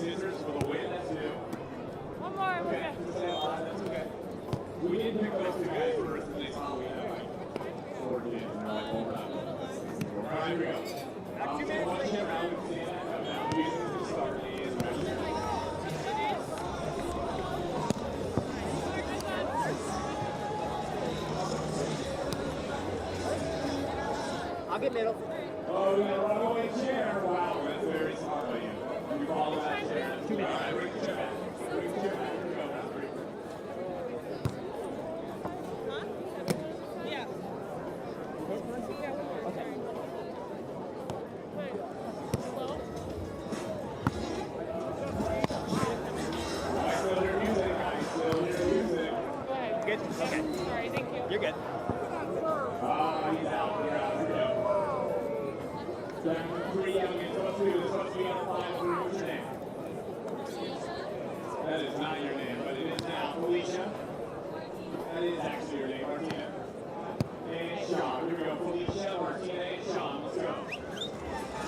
scissors for the win. That's two. One more. Okay. That's okay. We didn't pick those two guys first, and they saw we had like 4 kids. And they're like, hold on. All right, here we go. So one chip round with Santa. Now, we use this to start is measure. I'll get middle. Oh, we got a runaway chair. Wow, that's very smart of you. You follow that chair. All right, bring the chair back. Bring the chair back. Here we go. Round 3. Yeah. Okay. All right, so they're music, guys. So they're music. Good? Okay. Sorry, thank you. You're good. He's out. You're out. Here we go. Down to 3 young and so 2. This one's being on 5. What's your name? That is not your name, but it is now. Felicia. That is actually your name, Martina. And Sean. Here we go. Felicia, Martina, and Sean. Let's go.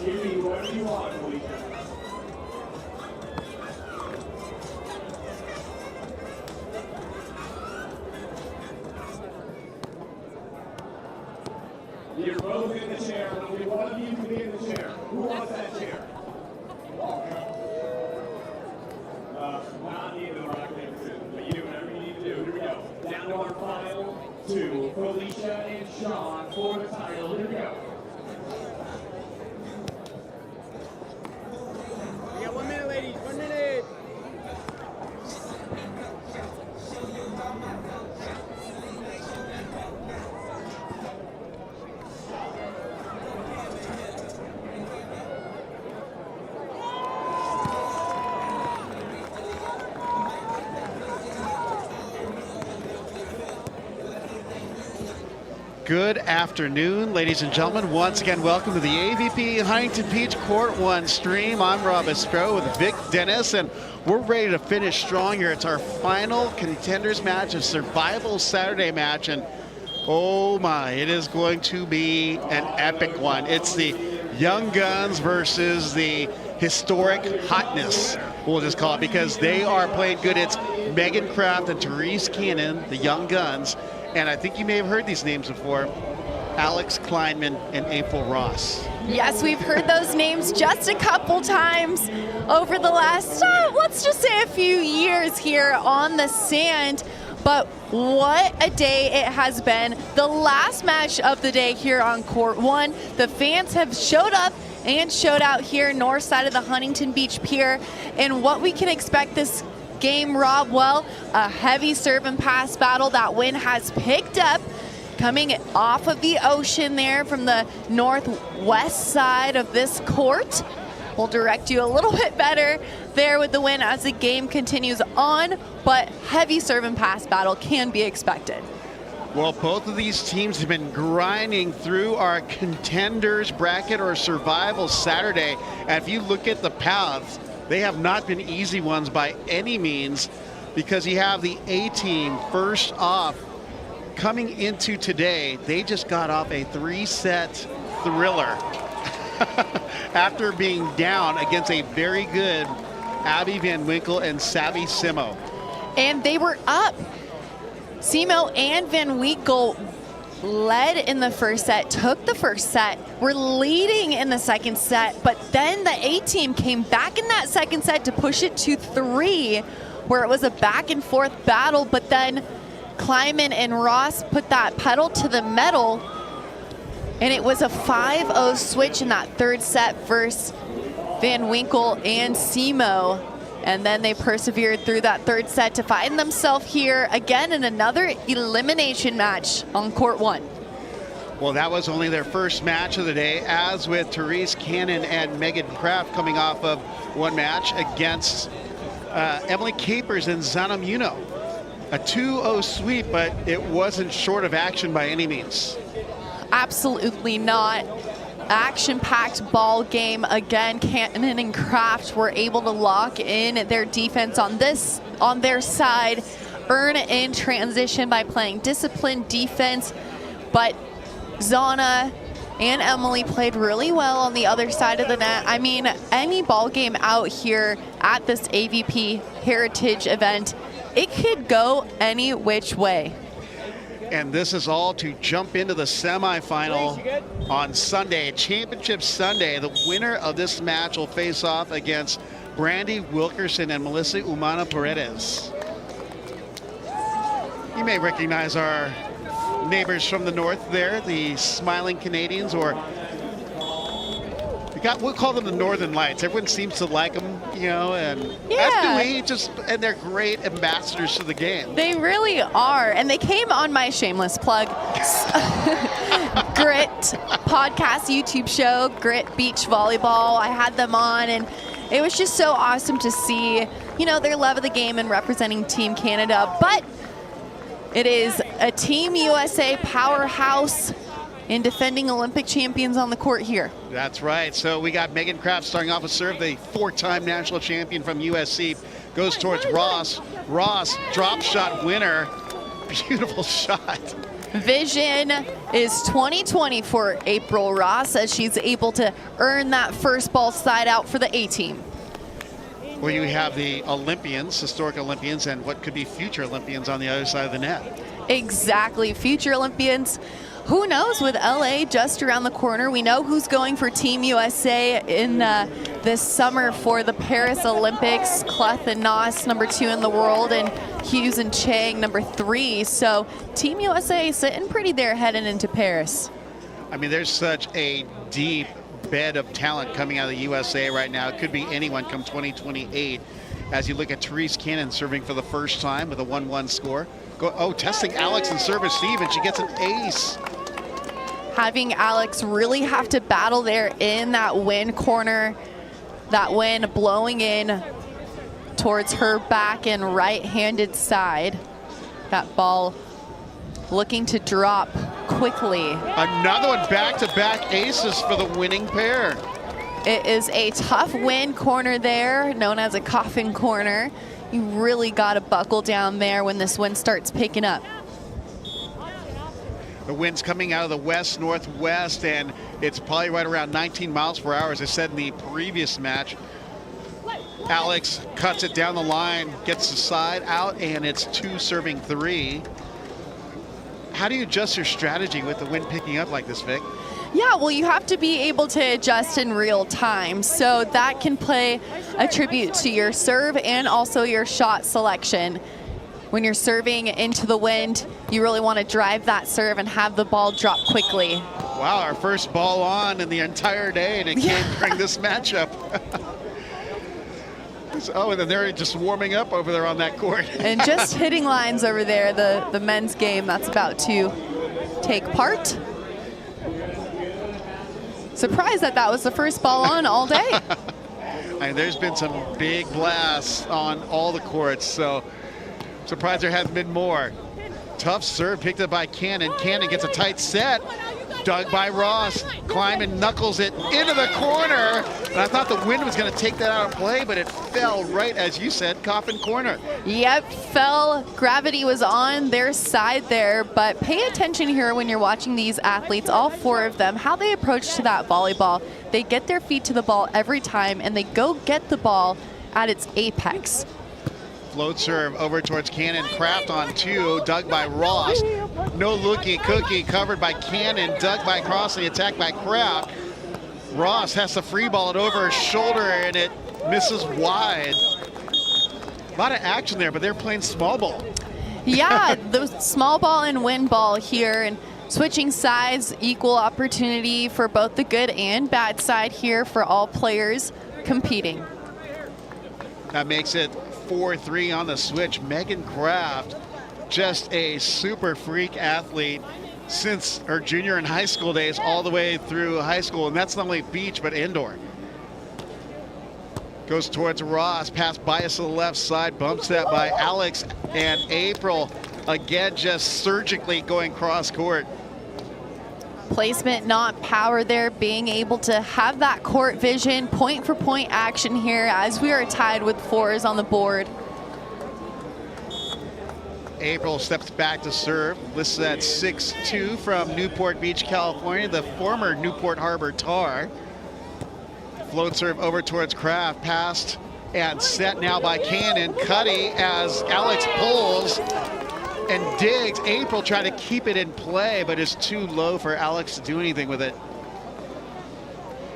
Give me whatever you want, Felicia. You're both in the chair. Only one of you can be in the chair. Who wants that chair? Oh, no. Not need the rock, paper, scissors, but you do whatever you need to do. Here we go. Down to our final 2. Felicia and Sean for the title. Here we go. We got 1 minute, ladies. 1 minute. Good afternoon, ladies and gentlemen. Once again, welcome to the AVP Huntington Beach Court 1 stream. I'm Rob Estro with Vic Dennis, and we're ready to finish strong here. It's our final contenders match, a survival Saturday match, and oh my, it is going to be an epic one. It's the Young Guns versus the historic Hotness, we'll just call it, because they are playing good. It's Megan Kraft and Therese Cannon, the Young Guns. And I think you may have heard these names before, Alex Kleinman and April Ross. Yes, we've heard those names just a couple times over the last, let's just say a few years here on the sand. But what a day it has been. The last match of the day here on Court 1. The fans have showed up and showed out here north side of the Huntington Beach Pier. And what we can expect this game, Rob, well, a heavy serve and pass battle. That wind has picked up, coming off of the ocean there from the northwest side of this court. We'll direct you a little bit better there with the wind as the game continues on, but heavy serve and pass battle can be expected. Well, both of these teams have been grinding through our contenders bracket or survival Saturday. And if you look at the paths, they have not been easy ones by any means, because you have the A team first off coming into today. They just got off a 3-set thriller after being down against a very good Abby Van Winkle and Savvy Simo. And they were up. Simo and Van Winkle led in the first set, took the first set, were leading in the second set, but then the A team came back in that second set to push it to 3, where it was a back and forth battle, but then Kleinman and Ross put that pedal to the metal, and it was a 5-0 switch in that third set versus Van Winkle and Simo. And then they persevered through that third set to find themselves here again in another elimination match on Court 1. Well, that was only their first match of the day, as with Therese Cannon and Megan Kraft coming off of one match against Emily Capers and Zana Muno. A 2-0 sweep, but it wasn't short of action by any means. Absolutely not. Action-packed ball game again. Cannon and Kraft were able to lock in their defense on their side, earn in transition by playing disciplined defense. But Zana and Emily played really well on the other side of the net. I mean, any ball game out here at this AVP Heritage event, it could go any which way. And this is all to jump into the semifinal on Sunday, Championship Sunday. The winner of this match will face off against Brandy Wilkerson and Melissa Umana Paredes. You may recognize our neighbors from the north there, the Smiling Canadians, or we'll call them the Northern Lights. Everyone seems to like them, you know, and as do we. And they're great ambassadors to the game. They really are, and they came on my shameless plug Grit podcast YouTube show, Grit Beach Volleyball. I had them on, and it was just so awesome to see, you know, their love of the game and representing Team Canada. But it is a Team USA powerhouse and defending Olympic champions on the court here. That's right. So we got Megan Kraft starting off with serve, the 4-time national champion from USC. Goes towards Ross. Ross, drop shot winner. Beautiful shot. Vision is 20/20 for April Ross as she's able to earn that first ball side out for the A team. Well, you have the Olympians, historic Olympians, and what could be future Olympians on the other side of the net. Exactly, future Olympians. Who knows, with LA just around the corner. We know who's going for Team USA in this summer for the Paris Olympics. Clough and Noss, #2 in the world, and Hughes and Chang, #3. So Team USA sitting pretty there heading into Paris. I mean, there's such a deep bed of talent coming out of the USA right now. It could be anyone come 2028. As you look at Therese Cannon serving for the first time with a 1-1 score. Testing Alex in service, Steve, and she gets an ace. Having Alex really have to battle there in that wind corner, that wind blowing in towards her back and right-handed side. That ball looking to drop quickly. Another one, back-to-back aces for the winning pair. It is a tough wind corner there, known as a coffin corner. You really got to buckle down there when this wind starts picking up. The wind's coming out of the west-northwest, and it's probably right around 19 miles per hour, as I said in the previous match. Alex cuts it down the line, gets the side out, and it's 2 serving 3. How do you adjust your strategy with the wind picking up like this, Vic? Yeah, well, you have to be able to adjust in real time. So that can play a tribute to your serve and also your shot selection. When you're serving into the wind, you really want to drive that serve and have the ball drop quickly. Wow, our first ball on in the entire day, and it came during this matchup. And then they're just warming up over there on that court. And just hitting lines over there, the men's game that's about to take part. Surprised that was the first ball on all day. And there's been some big blasts on all the courts, so surprised there hasn't been more. Tough serve picked up by Cannon. Cannon gets a tight set. Dug by Ross. Kleinman knuckles it into the corner. And I thought the wind was going to take that out of play, but it fell right, as you said, coffin corner. Yep, fell. Gravity was on their side there, but pay attention here when you're watching these athletes, all 4 of them, how they approach to that volleyball. They get their feet to the ball every time, and they go get the ball at its apex. Float serve over towards Cannon. Kraft on 2, dug by Ross. No looky cookie, covered by Cannon, dug by Cross, the attack by Kraft. Ross has to free ball it over her shoulder, and it misses wide. A lot of action there, but they're playing small ball. Yeah, the small ball and wind ball here, and switching sides, equal opportunity for both the good and bad side here for all players competing. That makes it 4-3 on the switch. Megan Kraft, just a super freak athlete since her junior and high school days all the way through high school, and that's not only beach but indoor. Goes towards Ross, pass bias to the left side, bumps that by Alex, and April again just surgically going cross court. Placement, not power there, being able to have that court vision, point for point action here as we are tied with 4s on the board. April steps back to serve. Listed at 6'2" from Newport Beach, California, the former Newport Harbor Tar. Float serve over towards Kraft, passed and set now by Cannon. Cuddy as Alex pulls and digs. April trying to keep it in play, but it's too low for Alex to do anything with it.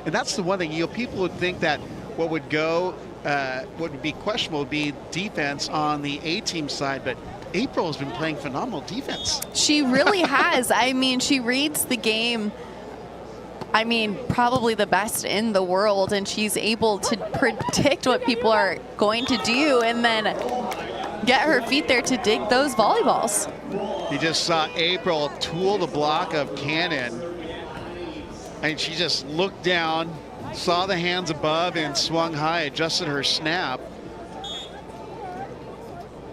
And that's the one thing, people would think that what would be questionable would be defense on the A-team side, but April has been playing phenomenal defense. She really has. I mean, she reads the game, probably the best in the world, and she's able to predict what people are going to do and then get her feet there to dig those volleyballs. You just saw April tool the block of Cannon, and she just looked down, saw the hands above, and swung high, adjusted her snap.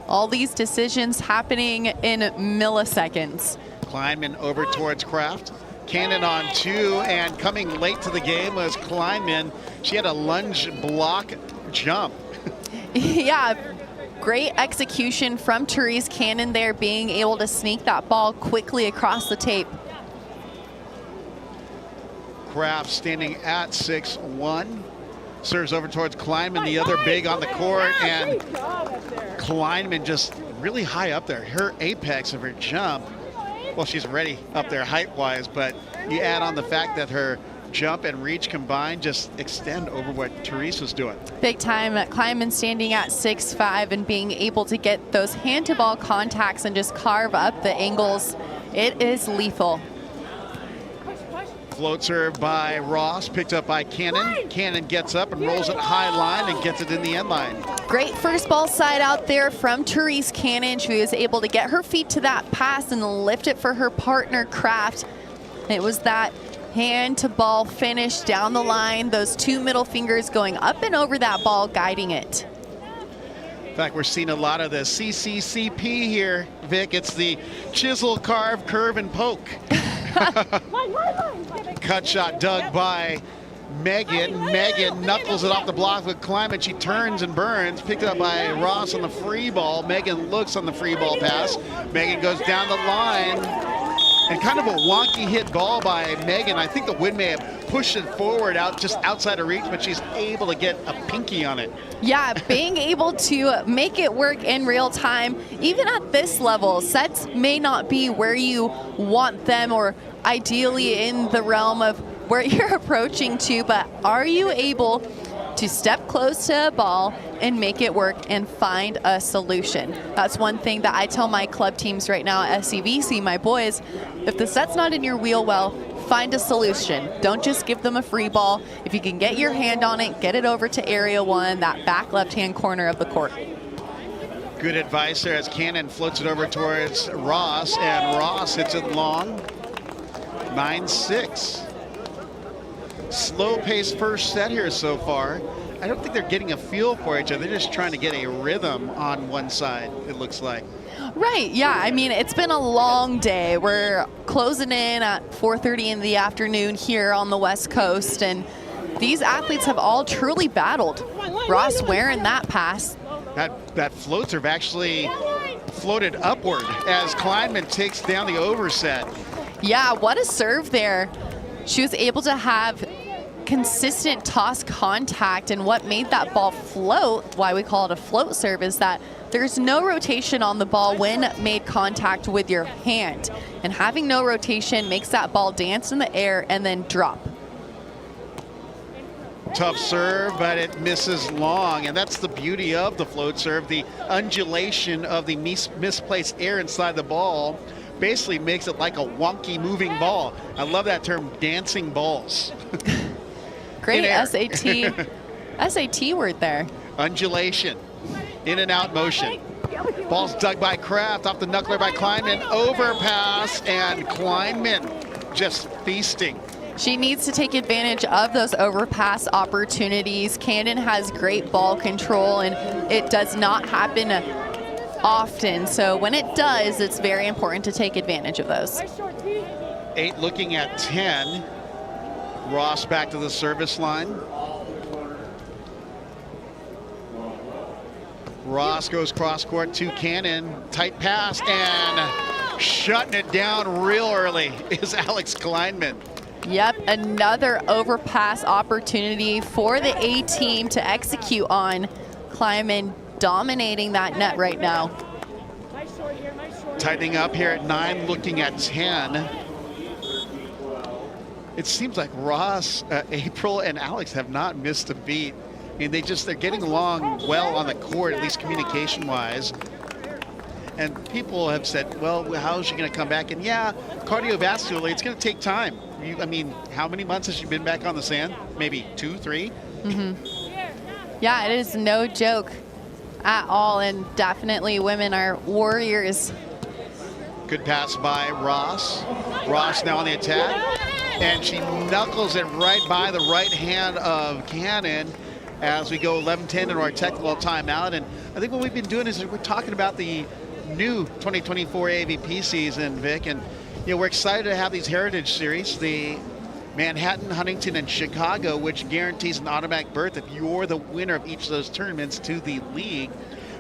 All these decisions happening in milliseconds. Kleinman over towards Kraft. Cannon on 2, and coming late to the game was Klineman. She had a lunge block jump. Yeah, great execution from Therese Cannon there, being able to sneak that ball quickly across the tape. Kraft standing at 6'1". Serves over towards Kleinman, the other big on the court, and Kleinman just really high up there. Her apex of her jump, well, she's already up there height-wise, but you add on the fact that her jump and reach combined just extend over what Therese was doing. Big time. Kleinman standing at 6'5" and being able to get those hand-to-ball contacts and just carve up the angles. It is lethal. Float serve by Ross, picked up by Cannon. Cannon gets up and rolls it high line and gets it in the end line. Great first ball side out there from Therese Cannon. She was able to get her feet to that pass and lift it for her partner, Kraft. It was that hand-to-ball finish down the line, those two middle fingers going up and over that ball, guiding it. In fact, we're seeing a lot of the CCCP here, Vic. It's the chisel, carve, curve, and poke. Cut shot dug by Megan. Megan knuckles it off the block with Klineman. She turns and burns, picked up by Ross on the free ball. Megan looks on the free ball pass. Megan goes down the line, and kind of a wonky hit ball by Megan. I think the wind may have pushed it forward out just outside of reach, but she's able to get a pinky on it. Yeah, being able to make it work in real time, even at this level, sets may not be where you want them or ideally in the realm of where you're approaching to, but are you able to step close to a ball and make it work and find a solution? That's one thing that I tell my club teams right now at SCVC, my boys, if the set's not in your wheel well, find a solution. Don't just give them a free ball. If you can get your hand on it, get it over to area 1, that back left-hand corner of the court. Good advice there as Cannon floats it over towards Ross, and Ross hits it long. 9-6. Slow-paced first set here so far. I don't think they're getting a feel for each other. They're just trying to get a rhythm on one side, it looks like. Right, yeah. I mean, it's been a long day. We're closing in at 4:30 in the afternoon here on the West Coast, and these athletes have all truly battled. Ross wearing that pass. That float serve actually floated upward as Kleinman takes down the overset. Yeah, what a serve there. She was able to have consistent toss contact, and what made that ball float, why we call it a float serve, is that there's no rotation on the ball when made contact with your hand. And having no rotation makes that ball dance in the air and then drop. Tough serve, but it misses long, and that's the beauty of the float serve. The undulation of the misplaced air inside the ball basically makes it like a wonky moving ball. I love that term, dancing balls. Great SAT word there. Undulation, in and out motion. Ball's dug by Kraft, off the knuckler by Kleinman, overpass, and Kleinman just feasting. She needs to take advantage of those overpass opportunities. Cannon has great ball control, and it does not happen often. So when it does, it's very important to take advantage of those. 8 looking at 10. Ross back to the service line. Ross goes cross court to Cannon. Tight pass and shutting it down real early is Alex Kleinman. Yep, another overpass opportunity for the A team to execute on. Kleinman dominating that net right now. Tightening up here at 9, looking at 10. It seems like Ross, April, and Alex have not missed a beat. I mean, they're getting along well on the court, at least communication-wise. And people have said, well, how is she going to come back? And yeah, cardiovascularly, it's going to take time. I mean, how many months has she been back on the sand? Maybe 2, 3? Yeah, it is no joke at all, and definitely women are warriors. Good pass by Ross. Ross now on the attack, and she knuckles it right by the right hand of Cannon as we go 11-10 into our technical timeout. And I think what we've been doing is we're talking about the new 2024 AVP season, Vic, and we're excited to have these Heritage Series, the Manhattan, Huntington, and Chicago, which guarantees an automatic berth if you're the winner of each of those tournaments to the league.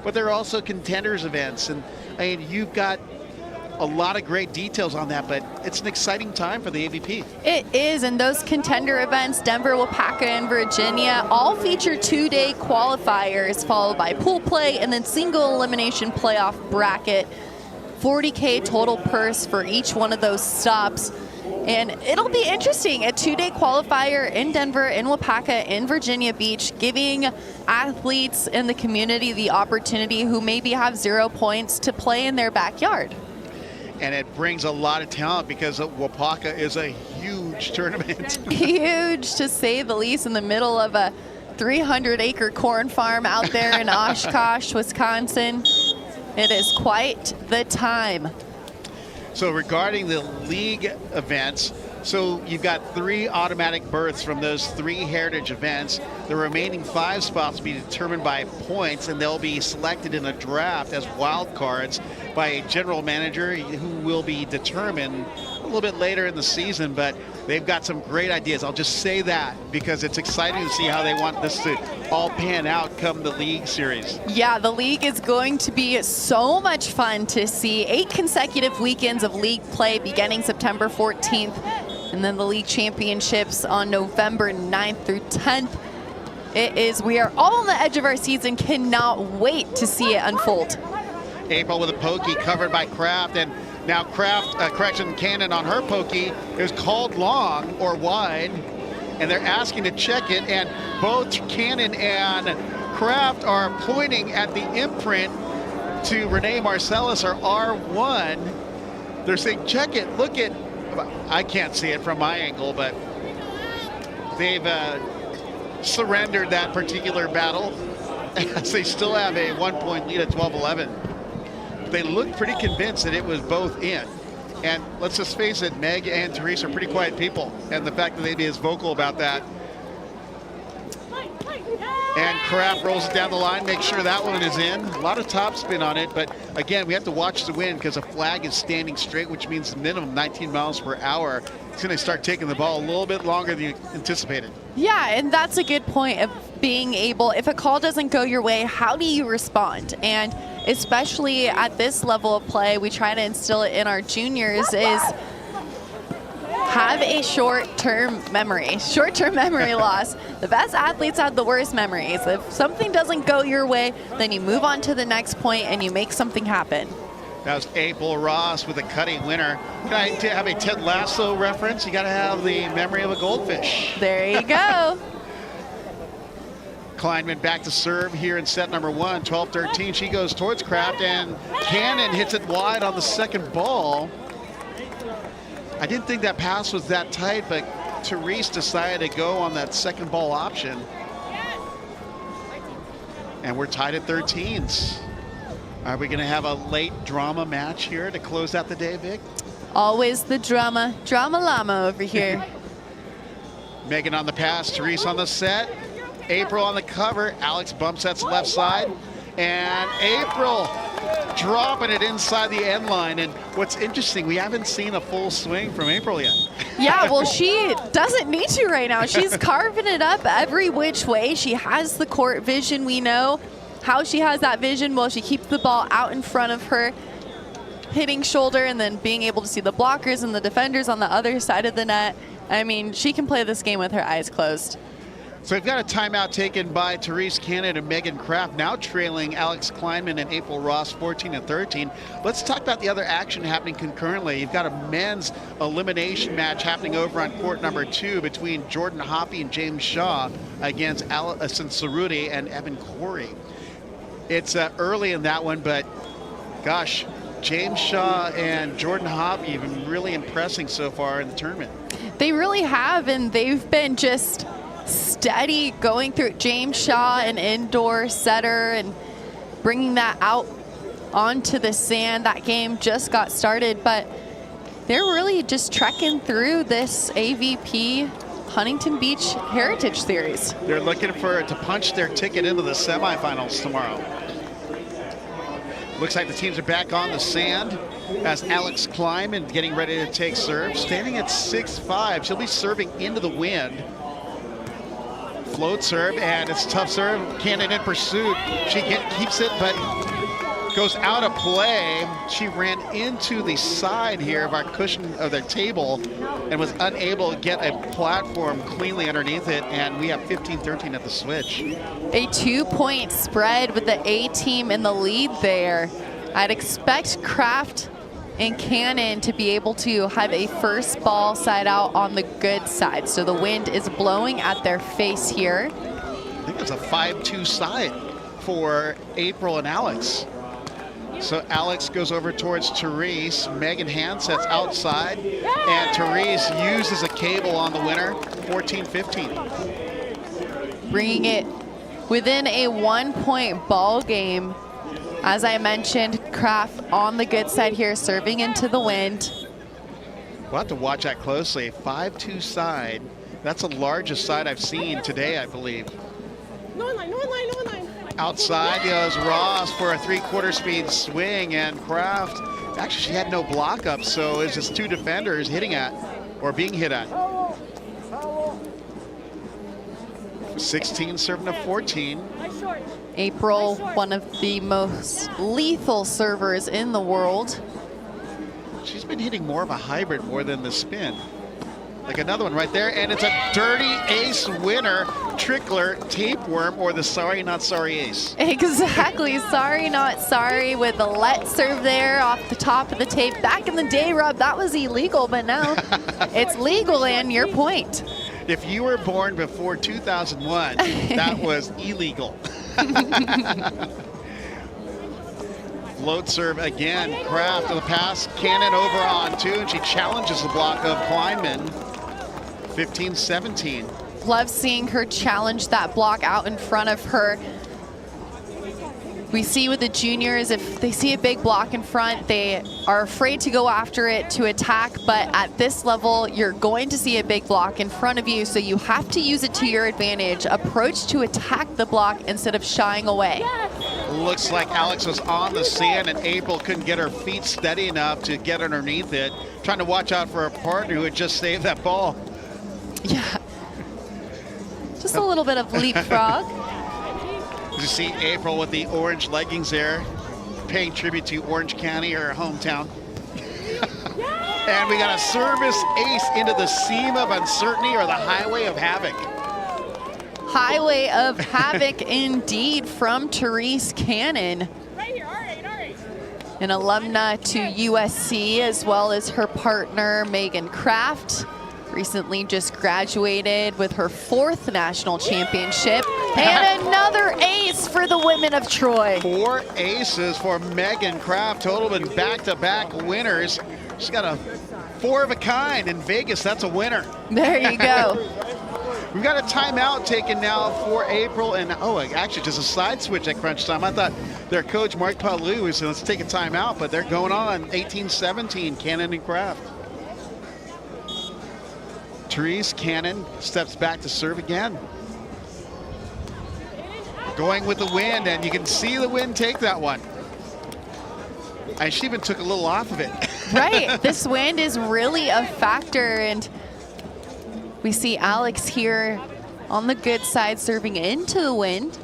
But there are also contenders events, and I mean, you've got a lot of great details on that, but it's an exciting time for the AVP. It is, and those contender events, Denver, Wapaka, and Virginia, all feature 2-day qualifiers followed by pool play and then single elimination playoff bracket. $40K total purse for each one of those stops. And it'll be interesting, a 2-day qualifier in Denver, in Wapaka, in Virginia Beach, giving athletes in the community the opportunity who maybe have 0 points to play in their backyard. And it brings a lot of talent because Wapaka is a huge tournament. Huge, to say the least, in the middle of a 300-acre corn farm out there in Oshkosh, Wisconsin. It is quite the time. So regarding the league events, so you've got 3 automatic berths from those 3 Heritage events. The remaining 5 spots will be determined by points, and they'll be selected in a draft as wild cards by a general manager who will be determined a little bit later in the season. But they've got some great ideas. I'll just say that because it's exciting to see how they want this to all pan out come the league series. Yeah, the league is going to be so much fun to see. 8 consecutive weekends of league play beginning September 14th, and then the league championships on November 9th through 10th. We are all on the edge of our season, cannot wait to see it unfold. April with a pokey covered by Kraft, and now Kraft, Cannon on her pokey. It was called long or wide, and they're asking to check it, and both Cannon and Kraft are pointing at the imprint to Renee Marcellus, or R1. They're saying, check it, look at, I can't see it from my angle, but they've surrendered that particular battle as they still have a 1-point lead at 12-11. They look pretty convinced that it was both in. And let's just face it, Meg and Therese are pretty quiet people. And the fact that they'd be as vocal about that. And Kraft rolls it down the line, makes sure that one is in. A lot of topspin on it, but again, we have to watch the wind because the flag is standing straight, which means minimum 19 miles per hour. It's going to start taking the ball a little bit longer than you anticipated. Yeah, and that's a good point of being able, if a call doesn't go your way, how do you respond? And especially at this level of play, we try to instill it in our juniors, is have a short-term memory loss. The best athletes have the worst memories. If something doesn't go your way, then you move on to the next point and you make something happen. That was April Ross with a cutting winner. Can I have a Ted Lasso reference? You got to have the memory of a goldfish. There you go. Kleinman back to serve here in set number 1, 12-13. She goes towards Kraft, and Cannon hits it wide on the second ball. I didn't think that pass was that tight, but Therese decided to go on that second ball option. And we're tied at 13s. Are we going to have a late drama match here to close out the day, Vic? Always the drama llama over here. Megan on the pass, Therese on the set, April on the cover. Alex bumps that left side, and April dropping it inside the end line. And what's interesting, we haven't seen a full swing from April yet. Yeah, well, she doesn't need to right now. She's carving it up every which way. She has the court vision, we know. how she has that vision. Well, she keeps the ball out in front of her, hitting shoulder, and then being able to see the blockers and the defenders on the other side of the net. I mean, she can play this game with her eyes closed. So we've got a timeout taken by Therese Cannon and Megan Kraft, now trailing Alex Kleinman and April Ross 14-13. Let's talk about the other action happening concurrently. You've got a men's elimination match happening over on court number 2 between Jordan Hoppy and James Shaw against Allison Cerruti and Evan Corey. It's early in that one, but gosh, James Shaw and Jordan Hoppy have been really impressing so far in the tournament. They really have, and they've been just steady going through. James Shaw, an indoor setter, and bringing that out onto the sand. That game just got started, but they're really just trekking through this AVP Huntington Beach Heritage Series. They're looking to punch their ticket into the semifinals tomorrow. Looks like the teams are back on the sand as Alex Klineman getting ready to take serve. Standing at 6'5", she'll be serving into the wind. Float serve, and it's a tough serve. Cannon in pursuit. She keeps it, but goes out of play. She ran into the side here of our cushion of their table and was unable to get a platform cleanly underneath it, and we have 15-13 at the switch. A 2-point spread with the A team in the lead there. I'd expect Kraft and Cannon to be able to have a first ball side out on the good side. So the wind is blowing at their face here. I think it's a 5-2 side for April and Alex. So Alex goes over towards Therese. Megan handsets outside, and Therese uses a cable on the winner, 14-15. Bringing it within a 1-point ball game. As I mentioned, Kraft on the good side here, serving into the wind. We'll have to watch that closely. 5-2 side. That's the largest side I've seen today, I believe. Outside goes Ross for a 3/4 speed swing, and Kraft, actually she had no block up, so it's just 2 defenders hitting at, or being hit at. 16 serving to 14. April, one of the most lethal servers in the world. She's been hitting more of a hybrid more than the spin. Like another one right there, and it's a dirty ace winner, trickler, tapeworm, or the sorry not sorry ace. Exactly, sorry not sorry with the let serve there off the top of the tape. Back in the day, Rob, that was illegal, but now it's legal, and your point. If you were born before 2001, that was illegal. Float serve again, Kraft to the pass, Cannon over on 2, and she challenges the block of Kleinman. 15-17. Love seeing her challenge that block out in front of her. We see with the juniors, if they see a big block in front, they are afraid to go after it to attack, but at this level, you're going to see a big block in front of you, so you have to use it to your advantage. Approach to attack the block instead of shying away. Looks like Alex was on the sand, and April couldn't get her feet steady enough to get underneath it. Trying to watch out for her partner who had just saved that ball. Yeah, just a little bit of leapfrog. You see April with the orange leggings there, paying tribute to Orange County, her hometown. And we got a service ace into the seam of uncertainty, or the highway of havoc. Highway of havoc indeed from Therese Cannon. Right here, all right. An alumna to USC, as well as her partner Megan Kraft. Recently just graduated with her 4th national championship. And another ace for the women of Troy. 4 aces for Megan Kraft, total in back-to-back winners. She's got a 4 of a kind in Vegas. That's a winner. There you go. We've got a timeout taken now for April, and actually just a side switch at crunch time. I thought their coach, Mark Palu, said let's take a timeout, but they're going on 18-17, Cannon and Kraft. Therese Cannon steps back to serve again. Going with the wind, and you can see the wind take that one. And she even took a little off of it. Right, this wind is really a factor, and we see Alex here on the good side serving into the wind.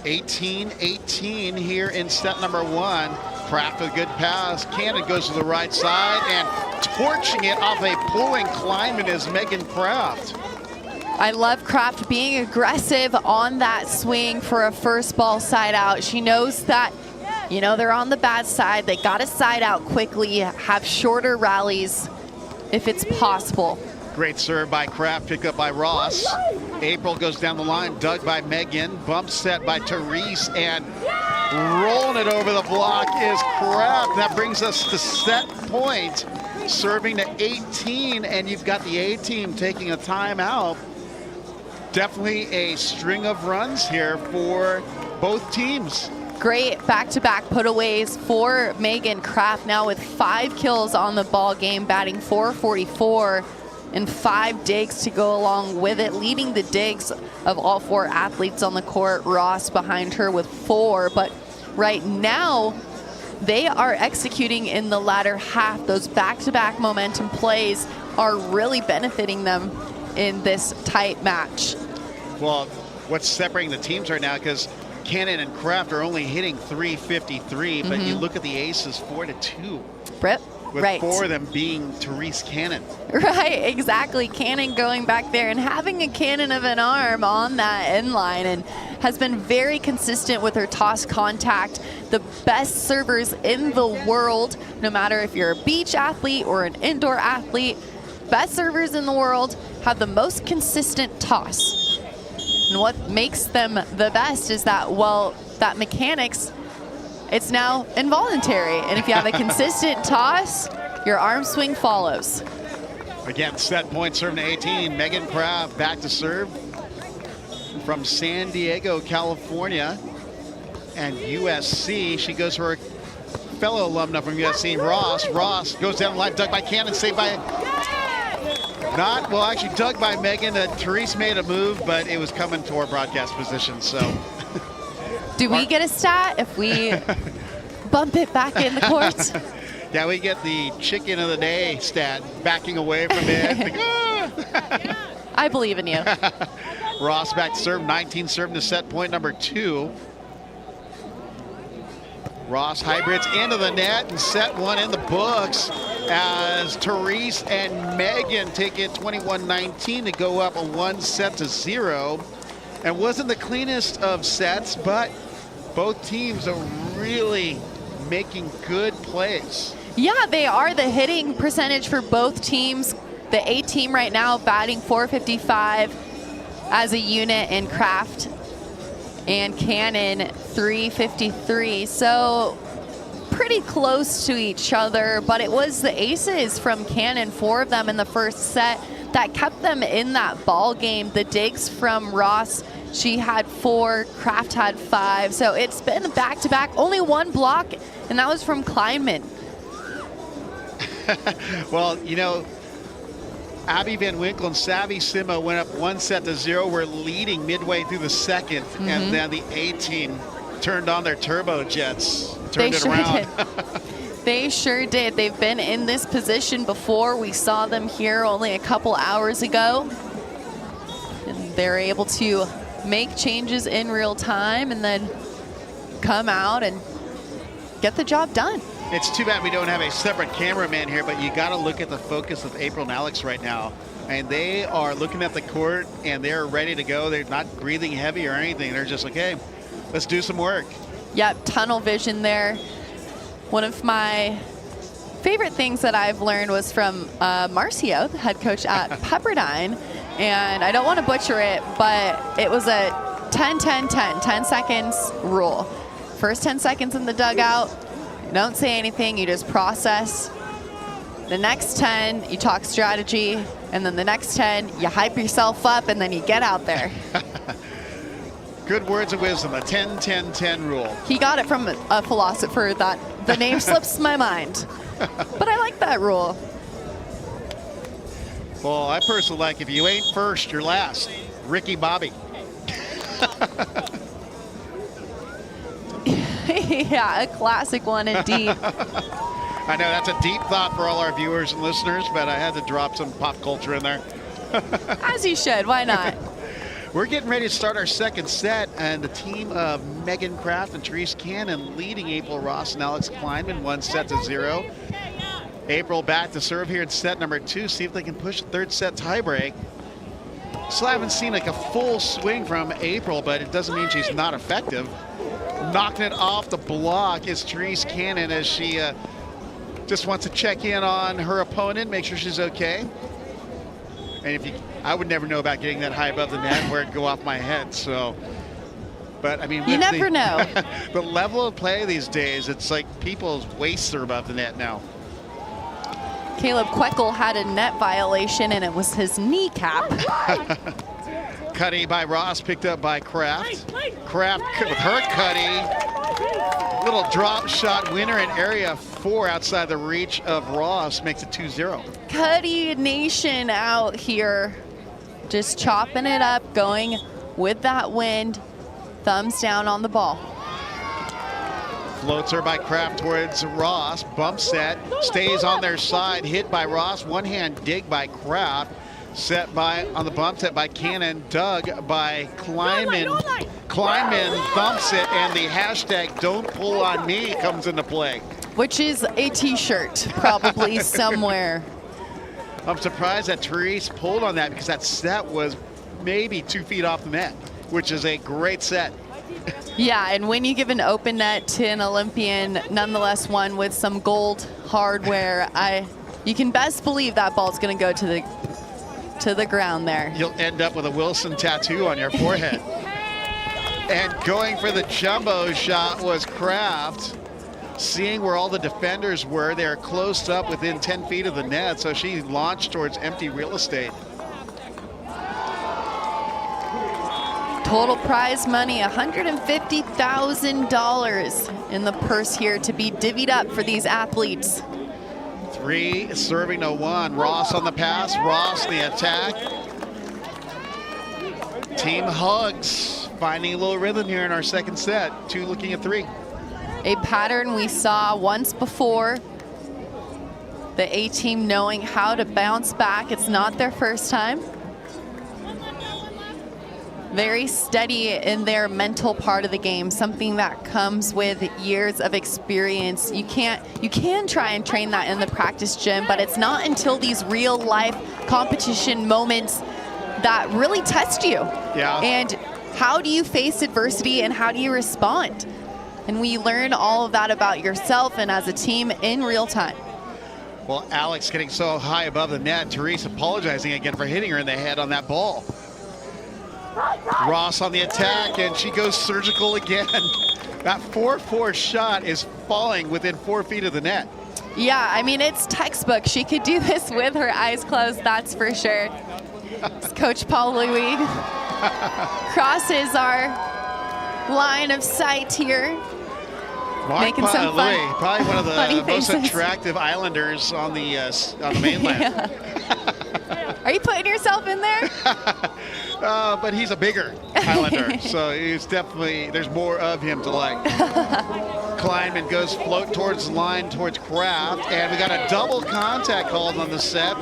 18-18 here in set number 1. Kraft with a good pass. Cannon goes to the right side, and torching it off a pulling Kleinman is Megan Kraft. I love Kraft being aggressive on that swing for a first ball side out. She knows that, you know, they're on the bad side. They got to side out quickly, have shorter rallies if it's possible. Great serve by Kraft, picked up by Ross. April goes down the line, dug by Megan, bump set by Therese, and rolling it over the block is Kraft. That brings us to set point, serving to 18, and you've got the A team taking a timeout. Definitely a string of runs here for both teams. Great back-to-back putaways for Megan Kraft, now with 5 kills on the ball game, batting .444 and 5 digs to go along with it, leading the digs of all 4 athletes on the court. Ross behind her with 4, but right now they are executing in the latter half. Those back-to-back momentum plays are really benefiting them in this tight match. Well, what's separating the teams right now, because Cannon and Kraft are only hitting .353, but you look at the aces, 4-2. Rip. With right. 4 of them being Therese Cannon. Right, exactly. Cannon going back there and having a cannon of an arm on that end line, and has been very consistent with her toss contact. The best servers in the world, no matter if you're a beach athlete or an indoor athlete, best servers in the world have the most consistent toss. And what makes them the best is that, well, that mechanics, it's now involuntary. And if you have a consistent toss, your arm swing follows. Again, set point, serving to 18. Megan Kraft back to serve from San Diego, California, and USC. She goes for her fellow alumna from USC, Ross. Ross goes down the line, dug by Cannon, saved by actually dug by Megan. Therese made a move, but it was coming to our broadcast position, so. Do we get a stat if we bump it back in the court? Yeah, we get the chicken of the day stat, backing away from it. Like, ah! I believe in you. Ross back to serve, 19 serving to set point number 2. Ross hybrids into the net, and set 1 in the books as Therese and Megan take it 21-19 to go up a 1-0. And wasn't the cleanest of sets, but both teams are really making good plays. Yeah, they are. The hitting percentage for both teams, the A team right now batting .455 as a unit, in Kraft and Cannon .353. So pretty close to each other, but it was the aces from Cannon, 4 of them in the first set, that kept them in that ball game. The digs from Ross, she had 4, Kraft had 5. So it's been back-to-back, only 1 block, and that was from Kleinman. Well, you know, Abby Van Winkle and Savvy Simo went up 1-0. We're leading midway through the second, and then the A team turned on their turbojets, turned it around. They sure did. They've been in this position before. We saw them here only a couple hours ago. And they're able to make changes in real time and then come out and get the job done. It's too bad we don't have a separate cameraman here, but you got to look at the focus of April and Alex right now. And they are looking at the court, and they're ready to go. They're not breathing heavy or anything. They're just like, hey, let's do some work. Yep, tunnel vision there. One of my favorite things that I've learned was from Marcio, the head coach at Pepperdine. And I don't want to butcher it, but it was a 10-10-10, 10 seconds rule. First 10 seconds in the dugout, you don't say anything, you just process. The next 10, you talk strategy, and then the next 10, you hype yourself up, and then you get out there. Good words of wisdom, a 10-10-10 rule. He got it from a philosopher that the name slips my mind. But I like that rule. Well, I personally like, if you ain't first, you're last. Ricky Bobby. Yeah, a classic one indeed. I know that's a deep thought for all our viewers and listeners, but I had to drop some pop culture in there. As you should, why not? We're getting ready to start our second set, and the team of Megan Kraft and Therese Cannon leading April Ross and Alex Kleinman 1-0. April back to serve here in set number 2. See if they can push the third set tiebreak. Still haven't seen like a full swing from April, but it doesn't mean she's not effective. Knocking it off the block is Therese Cannon as she just wants to check in on her opponent, make sure she's okay. And I would never know about getting that high above the net where it'd go off my head. So, but I mean, You never know. The level of play these days, it's like people's waists are above the net now. Caleb Queckel had a net violation, and it was his kneecap. Cuddy by Ross, picked up by Kraft. Kraft with her cutty. Little drop shot winner in area 4 outside the reach of Ross, makes it 2-0. Cuddy Nation out here, just chopping it up, going with that wind. Thumbs down on the ball. Floats her by Kraft towards Ross. Bump set, stays on their side, hit by Ross. One hand dig by Kraft. Set by on the bump set by Cannon, dug by Kleinman. Kleinman thumps it, and the hashtag "Don't Pull on Me" comes into play. Which is a t-shirt, probably somewhere. I'm surprised that Therese pulled on that because that set was maybe 2 feet off the net, which is a great set. Yeah, and when you give an open net to an Olympian, nonetheless one with some gold hardware, you can best believe that ball's going to go to the ground there. You'll end up with a Wilson tattoo on your forehead. And going for the jumbo shot was Kraft. Seeing where all the defenders were, they're close up within 10 feet of the net, so she launched towards empty real estate. Total prize money, $150,000 in the purse here to be divvied up for these athletes. 3 serving to 1. Ross on the pass, Ross the attack. Team hugs, finding a little rhythm here in our second set. 2 looking at 3. A pattern we saw once before. The A team knowing how to bounce back. It's not their first time. Very steady in their mental part of the game, something that comes with years of experience. You can try and train that in the practice gym, but it's not until these real life competition moments that really test you. Yeah. And how do you face adversity and how do you respond? And we learn all of that about yourself and as a team in real time. Well, Alex getting so high above the net, Therese apologizing again for hitting her in the head on that ball. Ross on the attack, and she goes surgical again. That 4-4 shot is falling within 4 feet of the net. Yeah, I mean, it's textbook. She could do this with her eyes closed, that's for sure. Coach Paul Louis crosses our line of sight here. Making some fun, Louis, probably one of the most faces. attractive islanders on the mainland. Yeah. Are you putting yourself in there? But he's a bigger Islander, so he's definitely, there's more of him to like. Kleinman goes float towards the line, towards Kraft, and we got a double contact called on the set.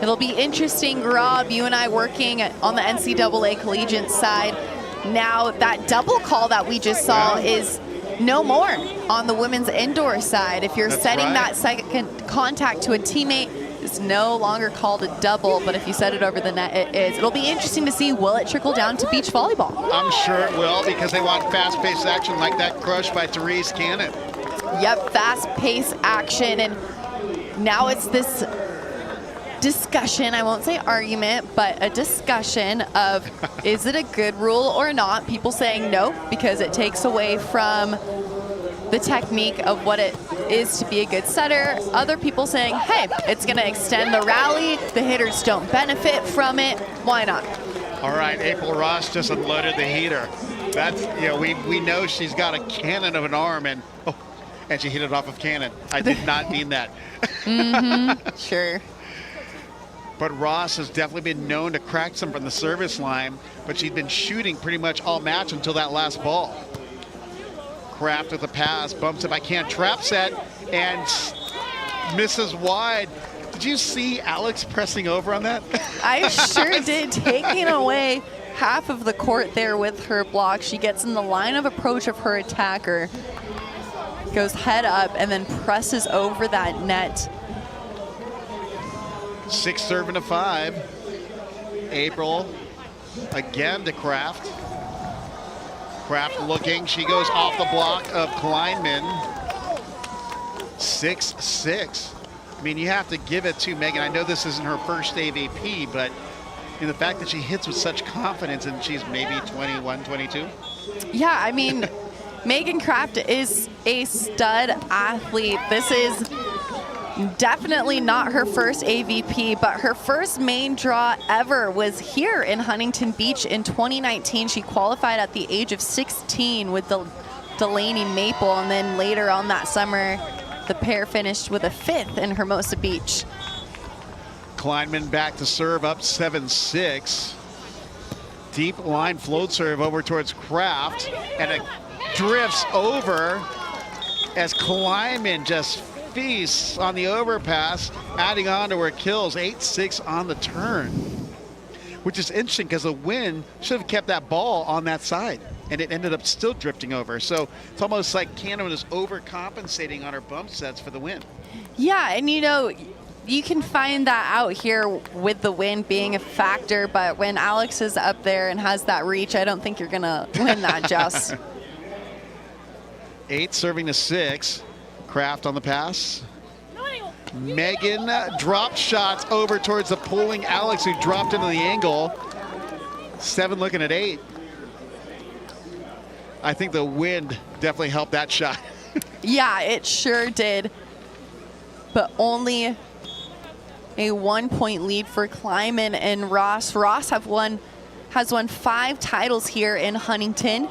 It'll be interesting, Rob, you and I working on the NCAA collegiate side. Now that double call that we just saw is no more on the women's indoor side. If you're setting that second contact to a teammate, it's no longer called a double, but if you set it over the net, it is. It'll be interesting to see, will it trickle down to beach volleyball? I'm sure it will, because they want fast-paced action like that crush by Therese Cannon. Yep, fast-paced action, and now it's this discussion, I won't say argument, but a discussion of is it a good rule or not? People saying no, because it takes away from the technique of what it is to be a good setter. Other people saying, hey, it's going to extend the rally. The hitters don't benefit from it. Why not? All right, April Ross just unloaded the heater. That's, you know, we know she's got a cannon of an arm, and she hit it off of Cannon. I did not mean that. Sure. But Ross has definitely been known to crack some from the service line, but she's been shooting pretty much all match until that last ball. Kraft with a pass, bumps it by Cannon, trap set, and misses wide. Did you see Alex pressing over on that? I sure did, taking away half of the court there with her block. She gets in the line of approach of her attacker, goes head up, and then presses over that net. 6 serving to 5. April again to Kraft. Kraft looking, she goes off the block of Kleinman. 6-6. I mean, you have to give it to Megan. I know this isn't her first AVP, but the fact that she hits with such confidence, and she's maybe 21, 22. Yeah, I mean, Megan Kraft is a stud athlete. This is definitely not her first AVP, but her first main draw ever was here in Huntington Beach in 2019. She qualified at the age of 16 with the Delaney Maple, and then later on that summer, the pair finished with a 5th in Hermosa Beach. Kleinman back to serve, up 7-6. Deep line float serve over towards Kraft, and it drifts over as Kleinman just feasts on the overpass, adding on to her kills. 8-6 on the turn, which is interesting because the wind should have kept that ball on that side, and it ended up still drifting over. So it's almost like Klineman is overcompensating on her bump sets for the win. Yeah, and you can find that out here with the wind being a factor, but when Alex is up there and has that reach, I don't think you're gonna win that, Jess. 8 serving to 6. Kraft on the pass. Megan drop shots over towards the pulling Alex, who dropped into the angle. 7 looking at 8. I think the wind definitely helped that shot. Yeah, it sure did. But only a 1-point lead for Klineman and Ross. Ross has won 5 titles here in Huntington,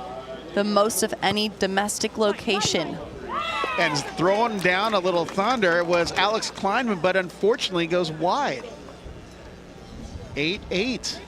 the most of any domestic location. And throwing down a little thunder was Alex Klineman, but unfortunately goes wide. 8-8.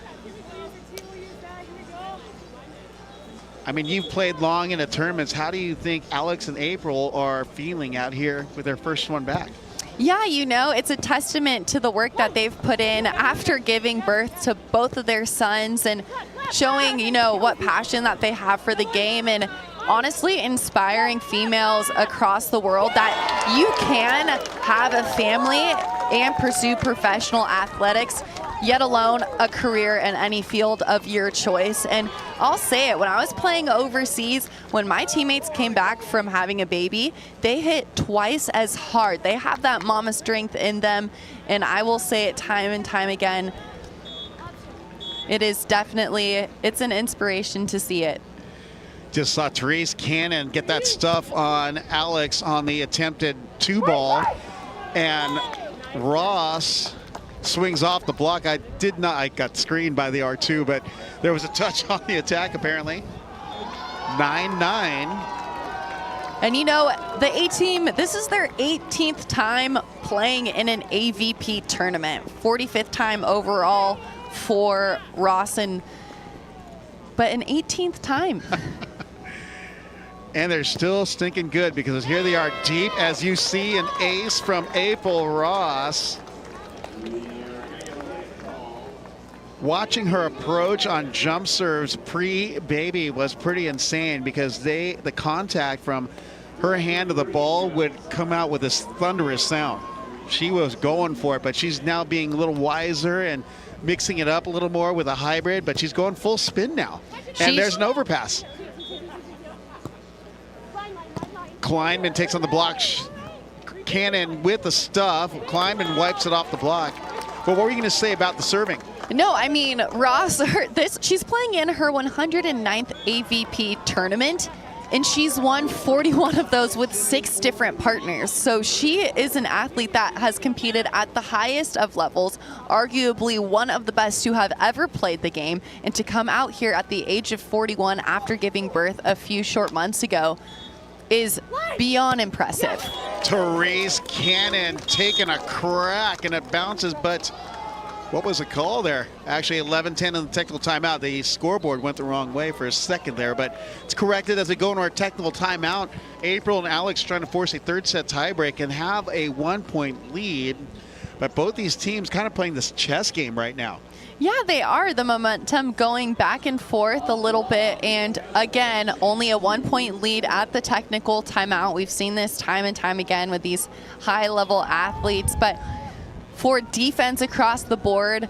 I mean, you've played long in the tournaments. How do you think Alex and April are feeling out here with their first one back? Yeah, it's a testament to the work that they've put in after giving birth to both of their sons and showing, what passion that they have for the game, and honestly inspiring females across the world that you can have a family and pursue professional athletics, yet alone a career in any field of your choice. And I'll say it, when I was playing overseas, when my teammates came back from having a baby, they hit twice as hard. They have that mama strength in them, and I will say it time and time again, it's an inspiration to see it. Just saw Therese Cannon get that stuff on Alex on the attempted 2-ball, and Ross swings off the block. I got screened by the R2, but there was a touch on the attack apparently. 9-9. And the A-team, this is their 18th time playing in an AVP tournament, 45th time overall for Ross, but an 18th time. And they're still stinking good because here they are deep, as you see an ace from April Ross. Watching her approach on jump serves pre-baby was pretty insane because the contact from her hand to the ball would come out with this thunderous sound. She was going for it, but she's now being a little wiser and mixing it up a little more with a hybrid, but she's going full spin now. And there's an overpass. Kleinman takes on the block. Cannon with the stuff. Kleinman wipes it off the block. But what were you going to say about the serving? No, I mean, Ross, she's playing in her 109th AVP tournament, and she's won 41 of those with 6 different partners. So she is an athlete that has competed at the highest of levels, arguably one of the best to have ever played the game, and to come out here at the age of 41 after giving birth a few short months ago is beyond impressive. Therese Cannon taking a crack, and it bounces, but what was the call there? Actually, 11-10 in the technical timeout. The scoreboard went the wrong way for a second there, but it's corrected as we go into our technical timeout. April and Alex trying to force a third set tiebreak and have a 1-point lead. But both these teams kind of playing this chess game right now. Yeah, they are. The momentum going back and forth a little bit. And again, only a 1-point lead at the technical timeout. We've seen this time and time again with these high-level athletes. But for defense across the board,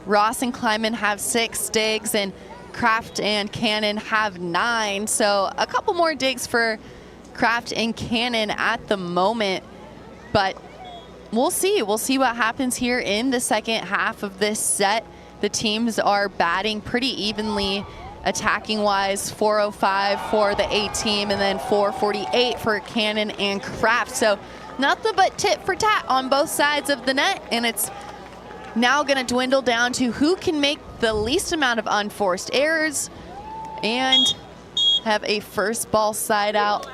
Ross and Klineman have 6 digs, and Kraft and Cannon have 9. So a couple more digs for Kraft and Cannon at the moment. But we'll see. We'll see what happens here in the second half of this set. The teams are batting pretty evenly, attacking-wise, 405 for the A team and then 448 for Cannon and Kraft. So nothing but tit for tat on both sides of the net, and it's now going to dwindle down to who can make the least amount of unforced errors and have a first ball side out